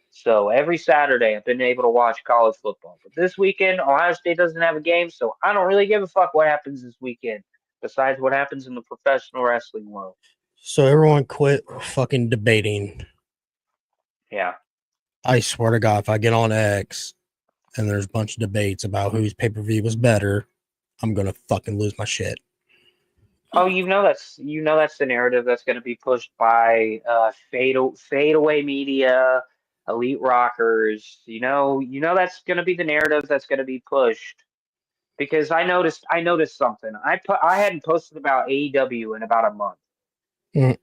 So every Saturday I've been able to watch college football. But this weekend, Ohio State doesn't have a game, so I don't really give a fuck what happens this weekend, besides what happens in the professional wrestling world. everyone quit fucking debating. Yeah. I swear to God, if I get on X and there's a bunch of debates about whose pay-per-view was better, I'm gonna fucking lose my shit. Oh, you know that's the narrative that's going to be pushed by fadeaway media, elite rockers. You know that's going to be the narrative that's going to be pushed because I noticed something. I hadn't posted about AEW in about a month,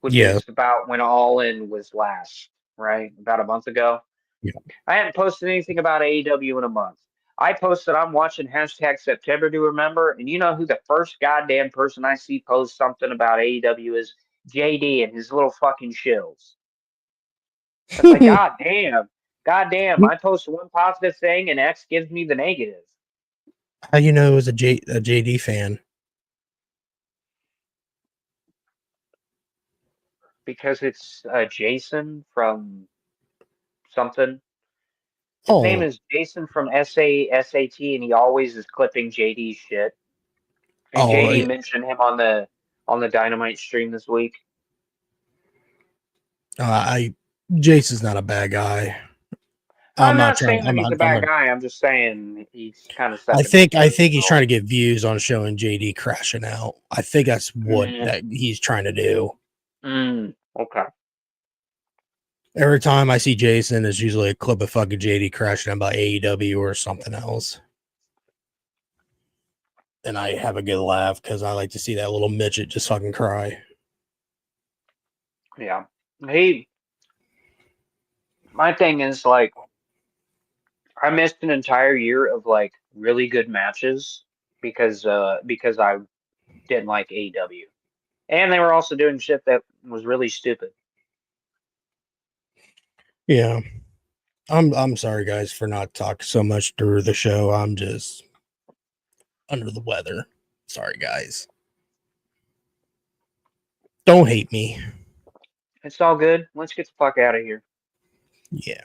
which Yeah. is about when All In was last, right? About a month ago. Yeah. I hadn't posted anything about AEW in a month. I posted I'm watching #September to remember, and you know who the first goddamn person I see post something about AEW is? JD and his little fucking shills. It's like god damn. I post one positive thing and X gives me the negative How you know it was a JD fan? because it's Jason from something. His name Oh, is Jason from SAT, and he always is clipping JD's shit. And oh, JD mentioned him on the Dynamite stream this week. Jason's not a bad guy. I'm I'm not not trying. saying that he's a bad guy. I'm just saying he's kind of I stepping on think toes. he's trying to get views on showing JD crashing out. I think that's what Mm, that he's trying to do. okay. Every time I see Jason, it's usually a clip of fucking JD crashing out about AEW or something else. And I have a good laugh because I like to see that little midget just fucking cry. Yeah. My thing is like, I missed an entire year of like really good matches because I didn't like AEW, and they were also doing shit that was really stupid. Yeah. I'm sorry guys for not talking so much through the show. I'm just under the weather. Sorry guys. Don't hate me. It's all good. Let's get the fuck out of here. Yeah.